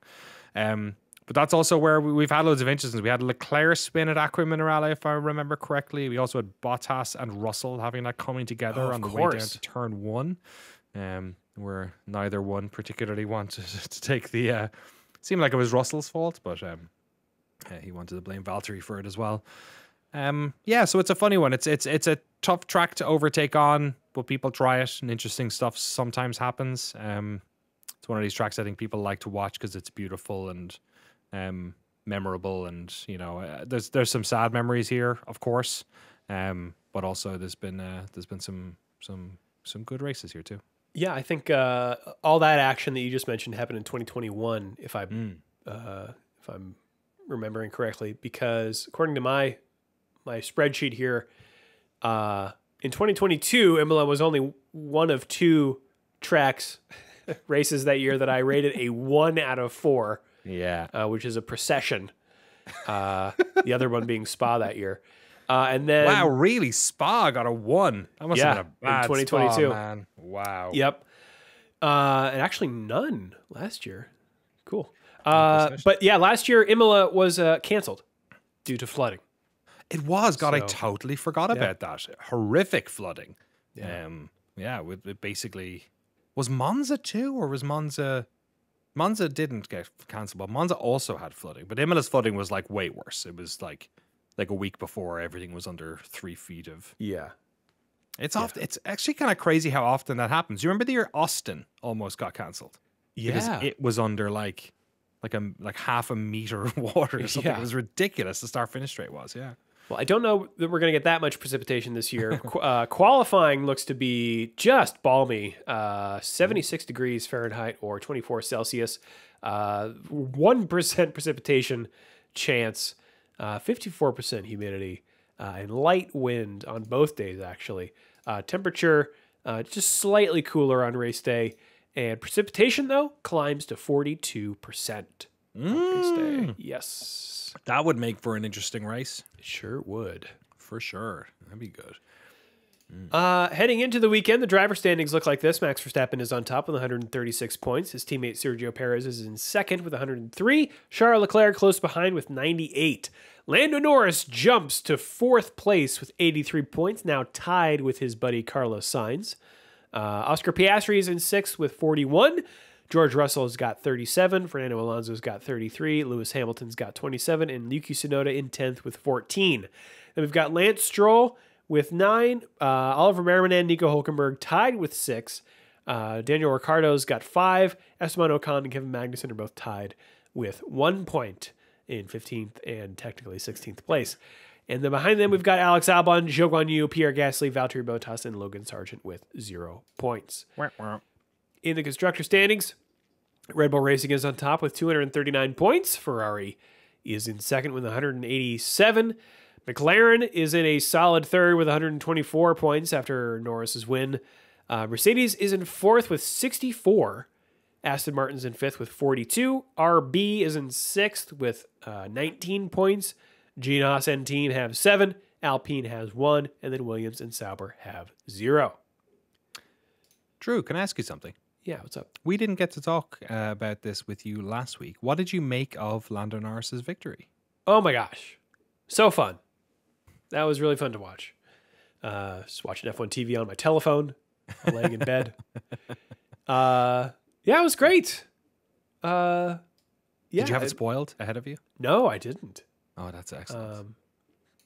But that's also where we've had loads of interesting. We had Leclerc spin at Acqua Minerale, if I remember correctly. We also had Bottas and Russell having that coming together on the way down to turn 1, where neither one particularly wanted to take the... seemed like it was Russell's fault, but he wanted to blame Valtteri for it as well. So it's a funny one. It's a tough track to overtake on, but people try it, and interesting stuff sometimes happens. It's one of these tracks I think people like to watch because it's beautiful, and memorable, and there's some sad memories here, of course, but also there's been some good races here too. Yeah, I think all that action that you just mentioned happened in 2021, if I'm remembering correctly, because according to my spreadsheet here, in 2022, Imola was only one of 2 tracks races that year that I rated a 1 out of 4. Yeah, which is a procession. The other one being Spa that year. And then wow, really? Spa got a 1. That must have been a bad in 2022. Spa, man. Wow. Yep. And actually none last year. Cool. But yeah, last year Imola was canceled due to flooding. It was. God, I So, totally forgot about that. Horrific flooding. Yeah. It basically was Monza too, or was Monza didn't get cancelled, but Monza also had flooding. But Imola's flooding was like way worse. It was like a week before everything was under 3 feet of. Yeah. It's actually kind of crazy how often that happens. You remember the year Austin almost got cancelled? Yeah. Because it was under like half a meter of water or something. Yeah. It was ridiculous. The start finish straight was, yeah. Well, I don't know that we're going to get that much precipitation this year. Qualifying looks to be just balmy. 76 degrees Fahrenheit or 24 Celsius. 1% precipitation chance. 54% humidity. And light wind on both days, actually. Temperature just slightly cooler on race day. And precipitation, though, climbs to 42% on race day. Yes. That would make for an interesting race. It sure would. For sure. That'd be good. Heading into the weekend, the driver standings look like this. Max Verstappen is on top with 136 points. His teammate Sergio Perez is in second with 103. Charles Leclerc close behind with 98. Lando Norris jumps to 4th place with 83 points, now tied with his buddy Carlos Sainz. Oscar Piastri is in 6th with 41. George Russell's got 37. Fernando Alonso's got 33. Lewis Hamilton's got 27. And Yuki Tsunoda in 10th with 14. Then we've got Lance Stroll with 9. Oliver Merriman and Nico Hulkenberg tied with 6. Daniel Ricciardo's got 5. Esteban Ocon and Kevin Magnussen are both tied with 1 point in 15th and technically 16th place. And then behind them, we've got Alex Albon, Zhou Guanyu, Pierre Gasly, Valtteri Bottas, and Logan Sargent with 0 points. In the constructor standings, Red Bull Racing is on top with 239 points. Ferrari is in second with 187. McLaren is in a solid third with 124 points after Norris's win. Mercedes is in 4th with 64. Aston Martin's in 5th with 42. RB is in 6th with 19 points. Gene and team have 7. Alpine has 1. And then Williams and Sauber have 0. Drew, can I ask you something? Yeah, what's up? We didn't get to talk about this with you last week. What did you make of Lando Norris's victory? Oh my gosh. So fun. That was really fun to watch. Just watching F1 TV on my telephone, laying in bed. Yeah, it was great. Yeah. Did you have it spoiled ahead of you? No, I didn't. Oh, that's excellent.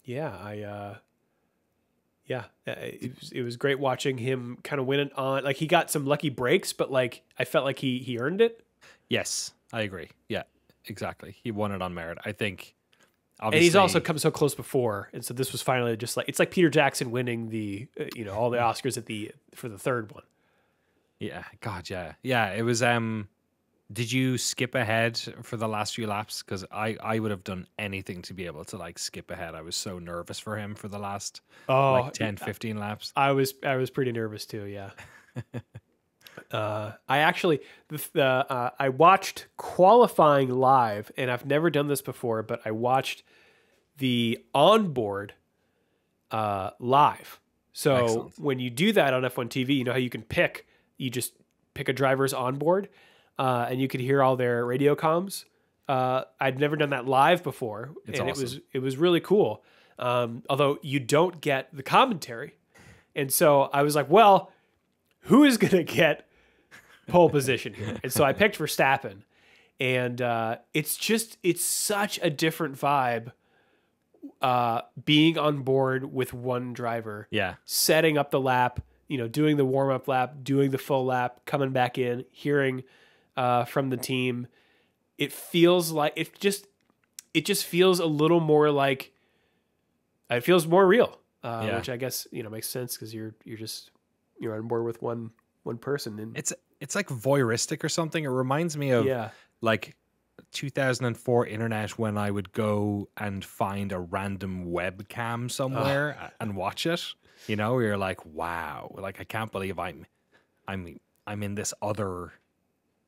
It was great watching him kind of win it on. Like, he got some lucky breaks, but like I felt like he earned it. Yes, I agree. Yeah, exactly. He won it on merit. I think. And he's also come so close before, and so this was finally just like it's like Peter Jackson winning the all the Oscars for the third one. Yeah, God, yeah. It was. Did you skip ahead for the last few laps? Because I would have done anything to be able to like skip ahead. I was so nervous for him for the last 10, 15 laps. I was pretty nervous too. Yeah. I actually I watched qualifying live, and I've never done this before, but I watched the onboard live. So Excellent. when you do that on F1 TV, you know how you just pick a driver's onboard, and you could hear all their radio comms. I'd never done that live before, It's and awesome. it was really cool. Although you don't get the commentary, and so I was like, well, who is going to get pole position here? And so I picked Verstappen, and it's such a different vibe being on board with one driver. Yeah. Setting up the lap, doing the warm-up lap, doing the full lap, coming back in, hearing from the team. It feels like it just feels a little more like, it feels more real, which I guess, makes sense because you're on board with one person. And it's like voyeuristic or something. It reminds me of like 2004 internet when I would go and find a random webcam somewhere and watch it. You're like, wow, like I can't believe I'm in this other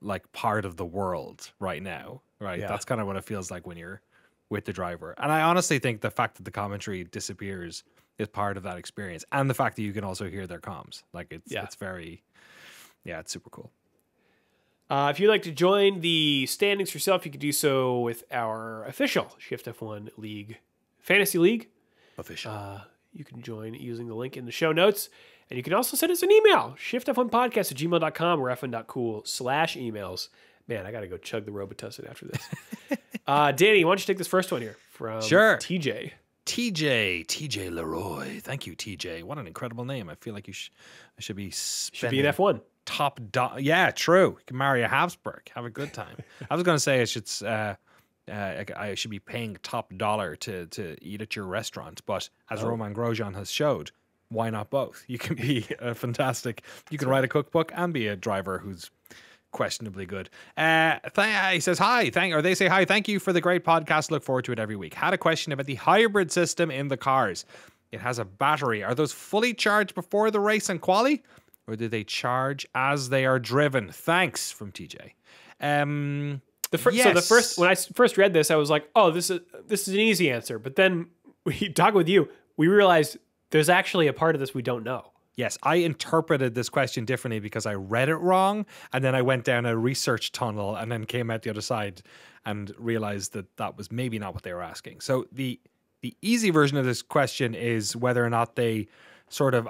like part of the world right now. Right. Yeah. That's kind of what it feels like when you're with the driver. And I honestly think the fact that the commentary disappears is part of that experience. And the fact that you can also hear their comms. Like it's very, it's super cool. If you'd like to join the standings yourself, you can do so with our official Shift+F1 League, Fantasy League. Official. You can join using the link in the show notes. And you can also send us an email, shift.f1podcast@gmail.com or fn.cool/emails. Man, I got to go chug the Robitussin after this. Danny, why don't you take this first one here from TJ? TJ Leroy. Thank you, TJ. What an incredible name. I feel like I should be Should be an F1. Yeah, true. You can marry a Habsburg. Have a good time. I was going to say I should be paying top dollar to eat at your restaurant, but as Romain Grosjean has showed, why not both? You can be fantastic. You can write a cookbook and be a driver who's questionably good. He says hi. They say hi. Thank you for the great podcast. Look forward to it every week. Had a question about the hybrid system in the cars. It has a battery. Are those fully charged before the race and quali, or do they charge as they are driven? Thanks, from TJ. So the first, when I first read this, I was like, oh, this is an easy answer. But then we talked with you, we realized there's actually a part of this we don't know. Yes, I interpreted this question differently because I read it wrong, and then I went down a research tunnel and then came out the other side and realized that was maybe not what they were asking. So the easy version of this question is whether or not they sort of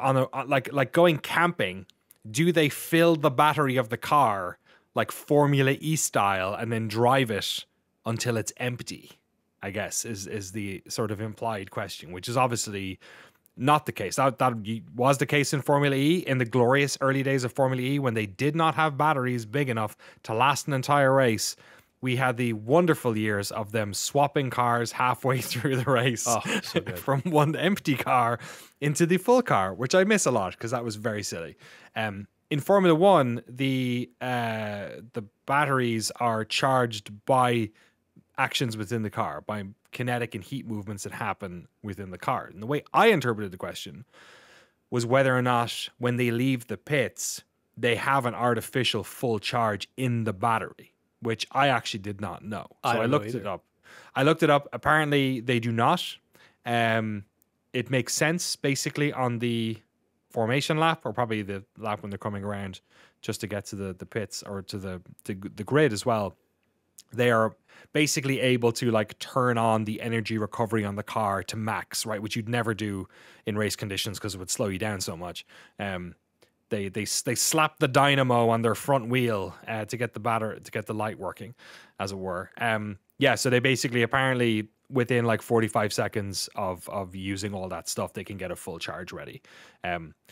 like going camping, do they fill the battery of the car like Formula E style and then drive it until it's empty, I guess is the sort of implied question, which is obviously not the case. That was the case in Formula E in the glorious early days of Formula E when they did not have batteries big enough to last an entire race. We had the wonderful years of them swapping cars halfway through the race from one empty car into the full car, which I miss a lot because that was very silly. In Formula One, the batteries are charged by actions within the car, by kinetic and heat movements that happen within the car. And the way I interpreted the question was whether or not when they leave the pits, they have an artificial full charge in the battery, which I actually did not know. So I looked it up. Apparently, they do not. It makes sense, basically, on the formation lap, or probably the lap when they're coming around just to get to the pits or to the grid as well. They are basically able to like turn on the energy recovery on the car to max, right? Which you'd never do in race conditions because it would slow you down so much. They slap the dynamo on their front wheel to get the light working, as it were. So they basically apparently within like 45 seconds of using all that stuff, they can get a full charge ready.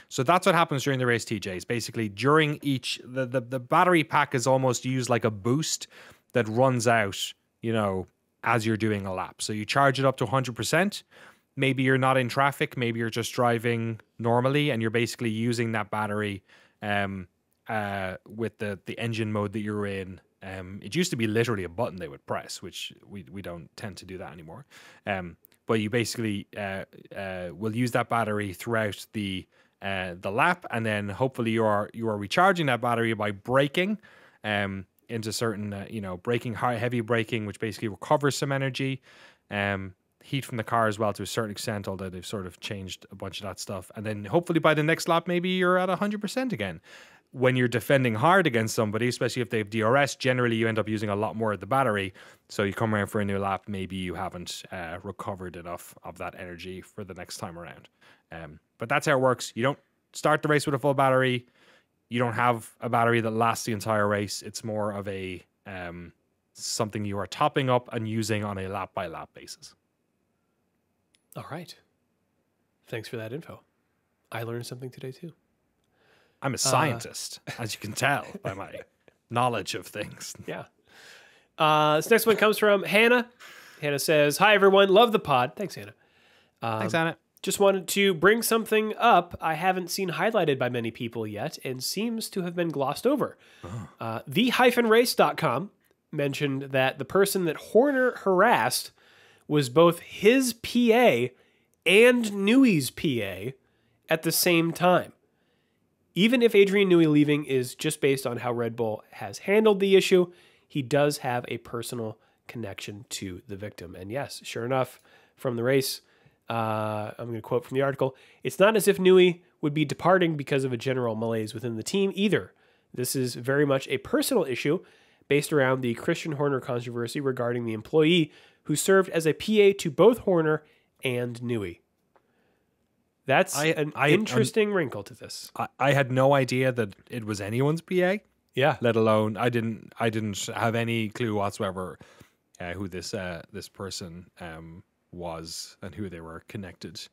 So that's what happens during the race, TJs. Basically, during each the battery pack is almost used like a boost that runs out, as you're doing a lap. So you charge it up to 100%. Maybe you're not in traffic. Maybe you're just driving normally, and you're basically using that battery with the engine mode that you're in. It used to be literally a button they would press, which we don't tend to do that anymore. But you basically will use that battery throughout the lap, and then hopefully you are recharging that battery by braking into certain braking, heavy braking, which basically recovers some energy. Heat from the car as well to a certain extent, although they've sort of changed a bunch of that stuff. And then hopefully by the next lap, maybe you're at 100% again. When you're defending hard against somebody, especially if they have DRS, generally you end up using a lot more of the battery. So you come around for a new lap, maybe you haven't recovered enough of that energy for the next time around. But that's how it works. You don't start the race with a full battery. You don't have a battery that lasts the entire race. It's more of a something you are topping up and using on a lap-by-lap basis. All right. Thanks for that info. I learned something today, too. I'm a scientist, as you can tell by my knowledge of things. Yeah. This next one comes from Hannah. Hannah says, "Hi everyone, love the pod." Thanks, Hannah. Thanks, Anna. Just wanted to bring something up I haven't seen highlighted by many people yet and seems to have been glossed over. The-race.com mentioned that the person that Horner harassed was both his PA and Newey's PA at the same time. Even if Adrian Newey leaving is just based on how Red Bull has handled the issue, he does have a personal connection to the victim. And yes, sure enough, from the race, I'm going to quote from the article, "It's not as if Newey would be departing because of a general malaise within the team either. This is very much a personal issue based around the Christian Horner controversy regarding the employee who served as a PA to both Horner and Newey." That's an interesting wrinkle to this. I had no idea that it was anyone's PA. Yeah. Let alone I didn't have any clue whatsoever who this person was and who they were connected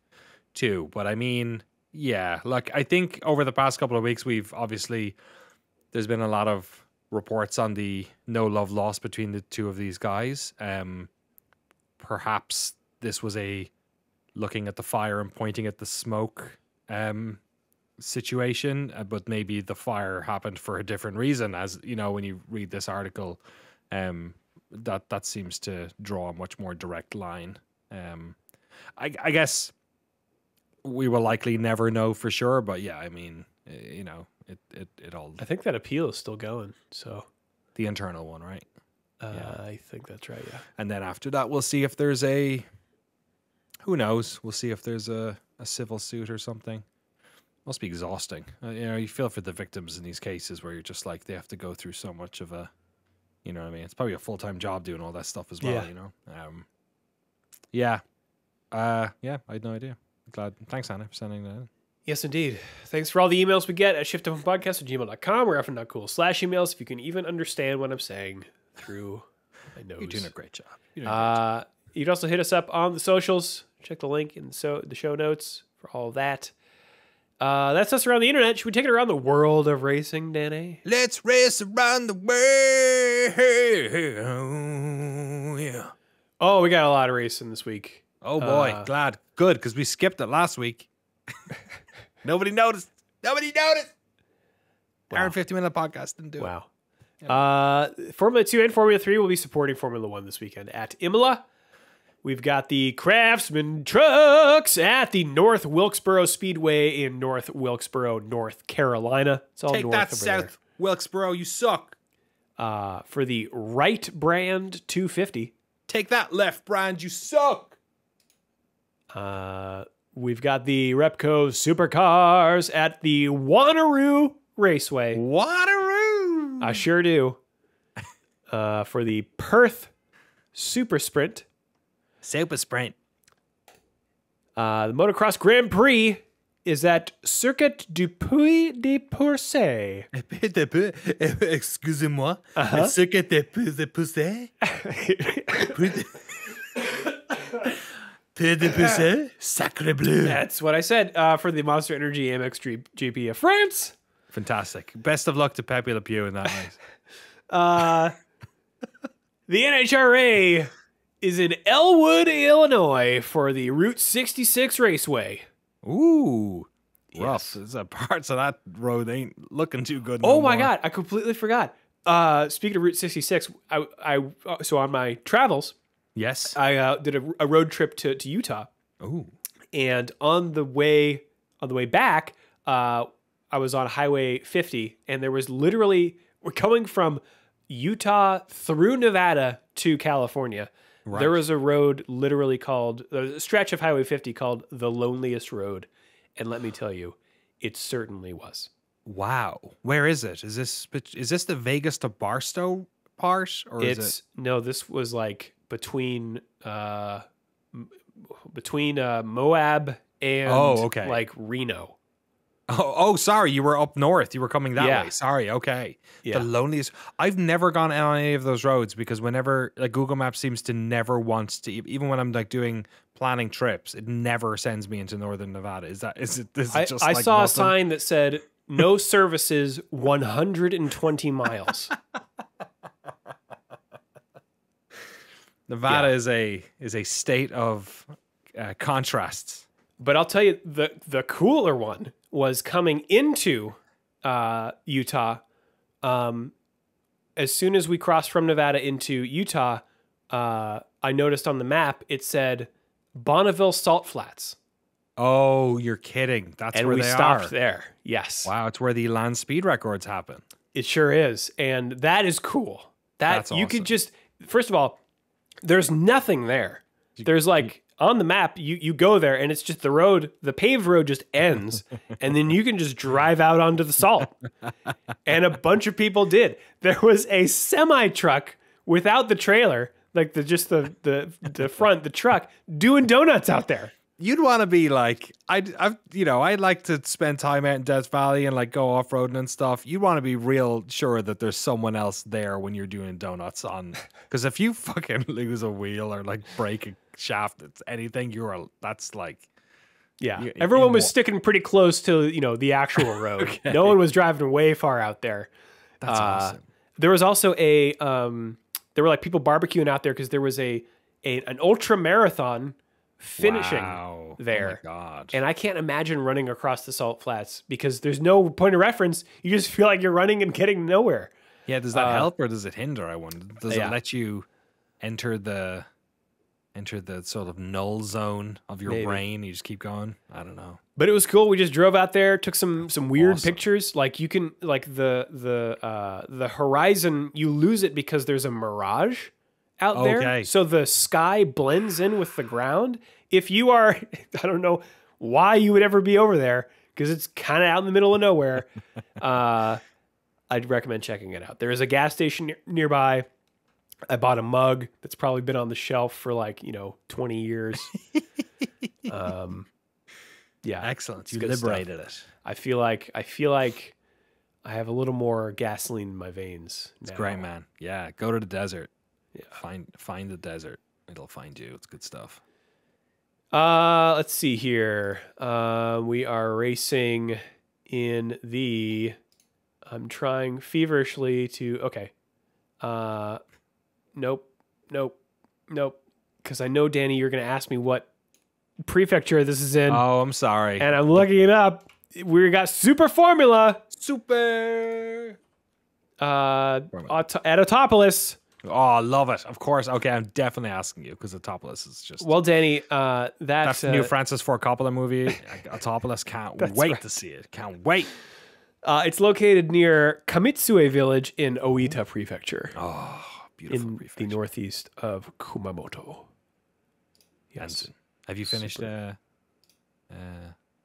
to. But I mean, yeah, like I think over the past couple of weeks there's been a lot of reports on the no love lost between the two of these guys. Perhaps this was a looking at the fire and pointing at the smoke situation, but maybe the fire happened for a different reason. As you know, when you read this article, that seems to draw a much more direct line. I guess we will likely never know for sure, but yeah, I mean, you know, it all. I think that appeal is still going. So the internal one, right? Yeah. I think that's right. Yeah. And then after that, we'll see if there's who knows? We'll see if there's a civil suit or something. Must be exhausting. You know, you feel for the victims in these cases where you're just like, they have to go through so much of a, you know what I mean? It's probably a full-time job doing all that stuff as well, Yeah. you know? Yeah. I had no idea. Glad. Thanks, Anna, for sending that in. Yes, indeed. Thanks for all the emails we get at shift1podcast@gmail.com. We're often not cool /emails if you can even understand what I'm saying through my nose. You're doing a great job. You can also hit us up on the socials. Check the link in the show notes for all of that. That's us around the internet. Should we take it around the world of racing, Danny? Let's race around the world. Yeah. Oh, we got a lot of racing this week. Oh boy, glad. Good, because we skipped it last week. Nobody noticed. Wow. 50-minute podcast didn't do it. Wow. Formula 2 and Formula 3 will be supporting Formula 1 this weekend at Imola. We've got the Craftsman trucks at the North Wilkesboro Speedway in North Wilkesboro, North Carolina. It's all Take north that, over South there. Wilkesboro, you suck. For the Wright brand 250. Take that, Left brand, you suck. We've got the Repco supercars at the Wanneroo Raceway. Wanneroo. I sure do. For the Perth Super Sprint. Super Sprint. The Motocross Grand Prix is at Circuit du Puy de Pourcey. Excusez-moi. Circuit de Pourcey. Puy de Pourcey. Sacre bleu. That's what I said. For the Monster Energy Amex GP of France. Fantastic. Best of luck to Pepe Le Pew in that race. The NHRA is in Elwood, Illinois for the Route 66 Raceway. Ooh. Yes. Rough. There's parts of that road ain't looking too good. Oh my God. I completely forgot. Speaking of Route 66, so on my travels, yes, I did a road trip to Utah. Ooh. And on the way back, I was on Highway 50, and there was literally, we're coming from Utah through Nevada to California. Right. There was a road literally called, a stretch of Highway 50 called the Loneliest Road. And let me tell you, it certainly was. Wow. Where is it? Is this the Vegas to Barstow part? Or no, this was like between Moab and like Reno. Oh, sorry. You were up north. You were coming that way. Sorry. Okay. Yeah. The loneliest. I've never gone on any of those roads because whenever like Google Maps seems to never want to, even when I'm like doing planning trips, it never sends me into northern Nevada. Is it just I like saw nothing? a sign that said no services 120 miles. Nevada is a state of contrasts. But I'll tell you, the cooler one was coming into Utah. As soon as we crossed from Nevada into Utah, I noticed on the map it said Bonneville Salt Flats. Oh, you're kidding. That's And where we they stopped are. there. Yes. Wow, it's where the land speed records happen. It sure is. And that is cool. That's you could awesome. just, first of all, there's nothing there. There's like, on the map, you go there and it's just the road, the paved road just ends. And then you can just drive out onto the salt. And a bunch of people did. There was a semi truck without the trailer, like the front, the truck, doing donuts out there. You'd want to be like, I'd like to spend time out in Death Valley and like go off roading and stuff. You'd want to be real sure that there's someone else there when you're doing donuts on, because if you fucking lose a wheel or like break a shaft, it's anything, that's like, yeah. Everyone was sticking pretty close to the actual road. Okay. No one was driving way far out there. That's awesome. There was also there were like people barbecuing out there because there was an ultra marathon finishing there. Oh my God. And I can't imagine running across the salt flats because there's no point of reference. You just feel like you're running and getting nowhere. Yeah, does that help or does it hinder? I wonder. Does it let you enter the sort of null zone of your brain? You just keep going. I don't know. But it was cool. We just drove out there, took some weird pictures. Like you can the horizon, you lose it because there's a mirage out there. So the sky blends in with the ground. If you are, I don't know why you would ever be over there because it's kind of out in the middle of nowhere. I'd recommend checking it out. There is a gas station nearby. I bought a mug that's probably been on the shelf for 20 years. Yeah. Excellent. You liberated it. I feel like I have a little more gasoline in my veins. It's great, man. Yeah. Go to the desert. Yeah. Find the desert. It'll find you. It's good stuff. Let's see here. We are racing in the, I'm trying feverishly to, okay. Nope. Because I know, Danny, you're going to ask me what prefecture this is in. Oh, I'm sorry. And I'm looking it up. We got Super Formula. Super. At Autopolis. Oh, I love it. Of course. Okay, I'm definitely asking you because Autopolis is just... Well, Danny, that's the new Francis Ford Coppola movie. Autopolis, can't wait to see it. Can't wait. It's located near Kamitsue Village in Oita Prefecture. Oh, beautiful in prefecture. The northeast of Kumamoto. Yes. And have you finished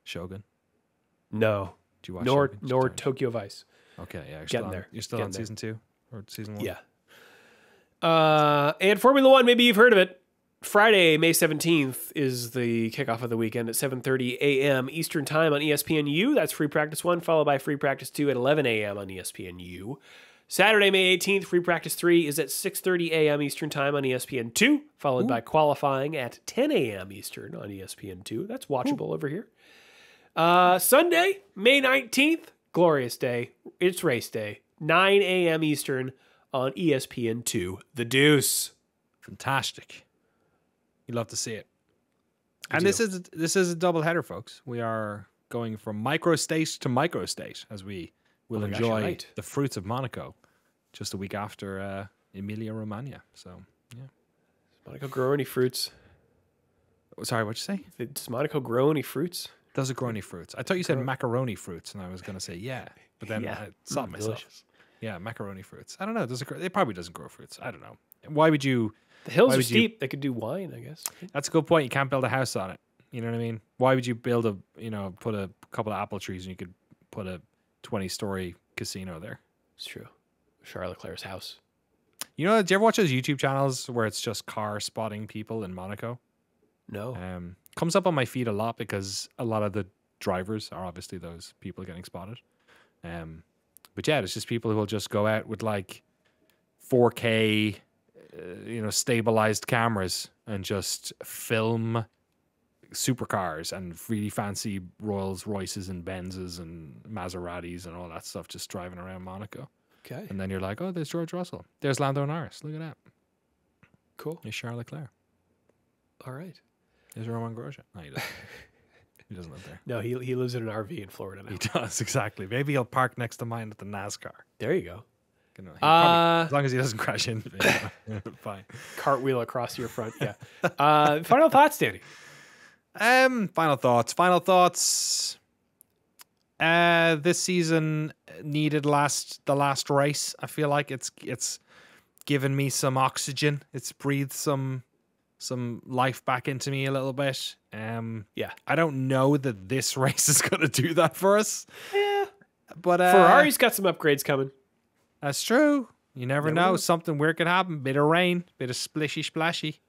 Shogun? No. Do you watch nor Shogun? nor Tokyo Vice. Okay, yeah. Getting there. You're still on season 2 or season 1? Yeah. And Formula One, maybe you've heard of it. Friday, May 17th is the kickoff of the weekend at 7:30 a.m. Eastern Time on ESPNU. That's Free Practice 1, followed by Free Practice 2 at 11 a.m. on ESPNU. Saturday, May 18th, Free Practice 3 is at 6:30 a.m. Eastern Time on ESPN2, followed by qualifying at 10 a.m. Eastern on ESPN2. That's watchable over here. Sunday, May 19th, glorious day. It's race day, 9 a.m. Eastern on ESPN2. The Deuce. Fantastic. You love to see it. And this is a double header, folks. We are going from microstate to microstate as we will enjoy the fruits of Monaco just a week after Emilia Romagna. So, yeah. Does Monaco grow any fruits? Sorry, what'd you say? Does Monaco grow any fruits? Does it grow any fruits? I thought you said macaroni fruits, and I was going to say yeah. But then I stopped myself. Delicious. Yeah, macaroni fruits. I don't know. Does it grow? It probably doesn't grow fruits. I don't know. Why would you... The hills are steep. They could do wine, I guess. That's a good point. You can't build a house on it. You know what I mean? Why would you build put a couple of apple trees and you could put a 20-story casino there? It's true. Charles Leclerc's house. You know, do you ever watch those YouTube channels where it's just car spotting people in Monaco? No. Comes up on my feed a lot because a lot of the drivers are obviously those people getting spotted. But yeah, it's just people who will just go out with like 4K, stabilized cameras and just film supercars and really fancy Rolls Royces and Benzes and Maseratis and all that stuff just driving around Monaco. Okay. And then you're like, oh, there's George Russell. There's Lando Norris. Look at that. Cool. Is Charles Leclerc. All right. Is Roman Grosjean? No, he doesn't. He doesn't live there. No, he lives in an RV in Florida now. He does, exactly. Maybe he'll park next to mine at the NASCAR. There you go. You know, as long as he doesn't crash into me. Fine. Cartwheel across your front. Yeah. Final thoughts, Danny. Final thoughts. This season needed the last race. I feel like it's given me some oxygen. It's breathed some life back into me a little bit. Yeah. I don't know that this race is going to do that for us. Yeah. But Ferrari's got some upgrades coming. That's true. You never know. Something weird could happen. Bit of rain, bit of splishy splashy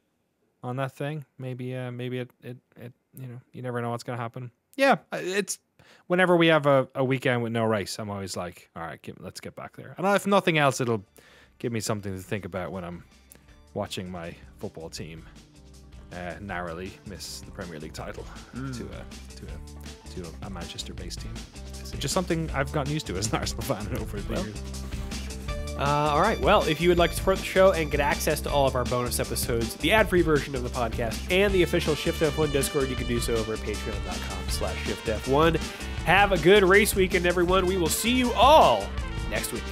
on that thing. Maybe it you never know what's going to happen. Yeah, it's whenever we have a weekend with no race, I'm always like, all right, let's get back there. And if nothing else, it'll give me something to think about when I'm watching my football team narrowly miss the Premier League title to a Manchester-based team. It's just something I've gotten used to as an Arsenal fan over the years. All right. Well, if you would like to support the show and get access to all of our bonus episodes, the ad-free version of the podcast, and the official Shift+F1 Discord, you can do so over at patreon.com/ShiftF1. Have a good race weekend, everyone. We will see you all next week.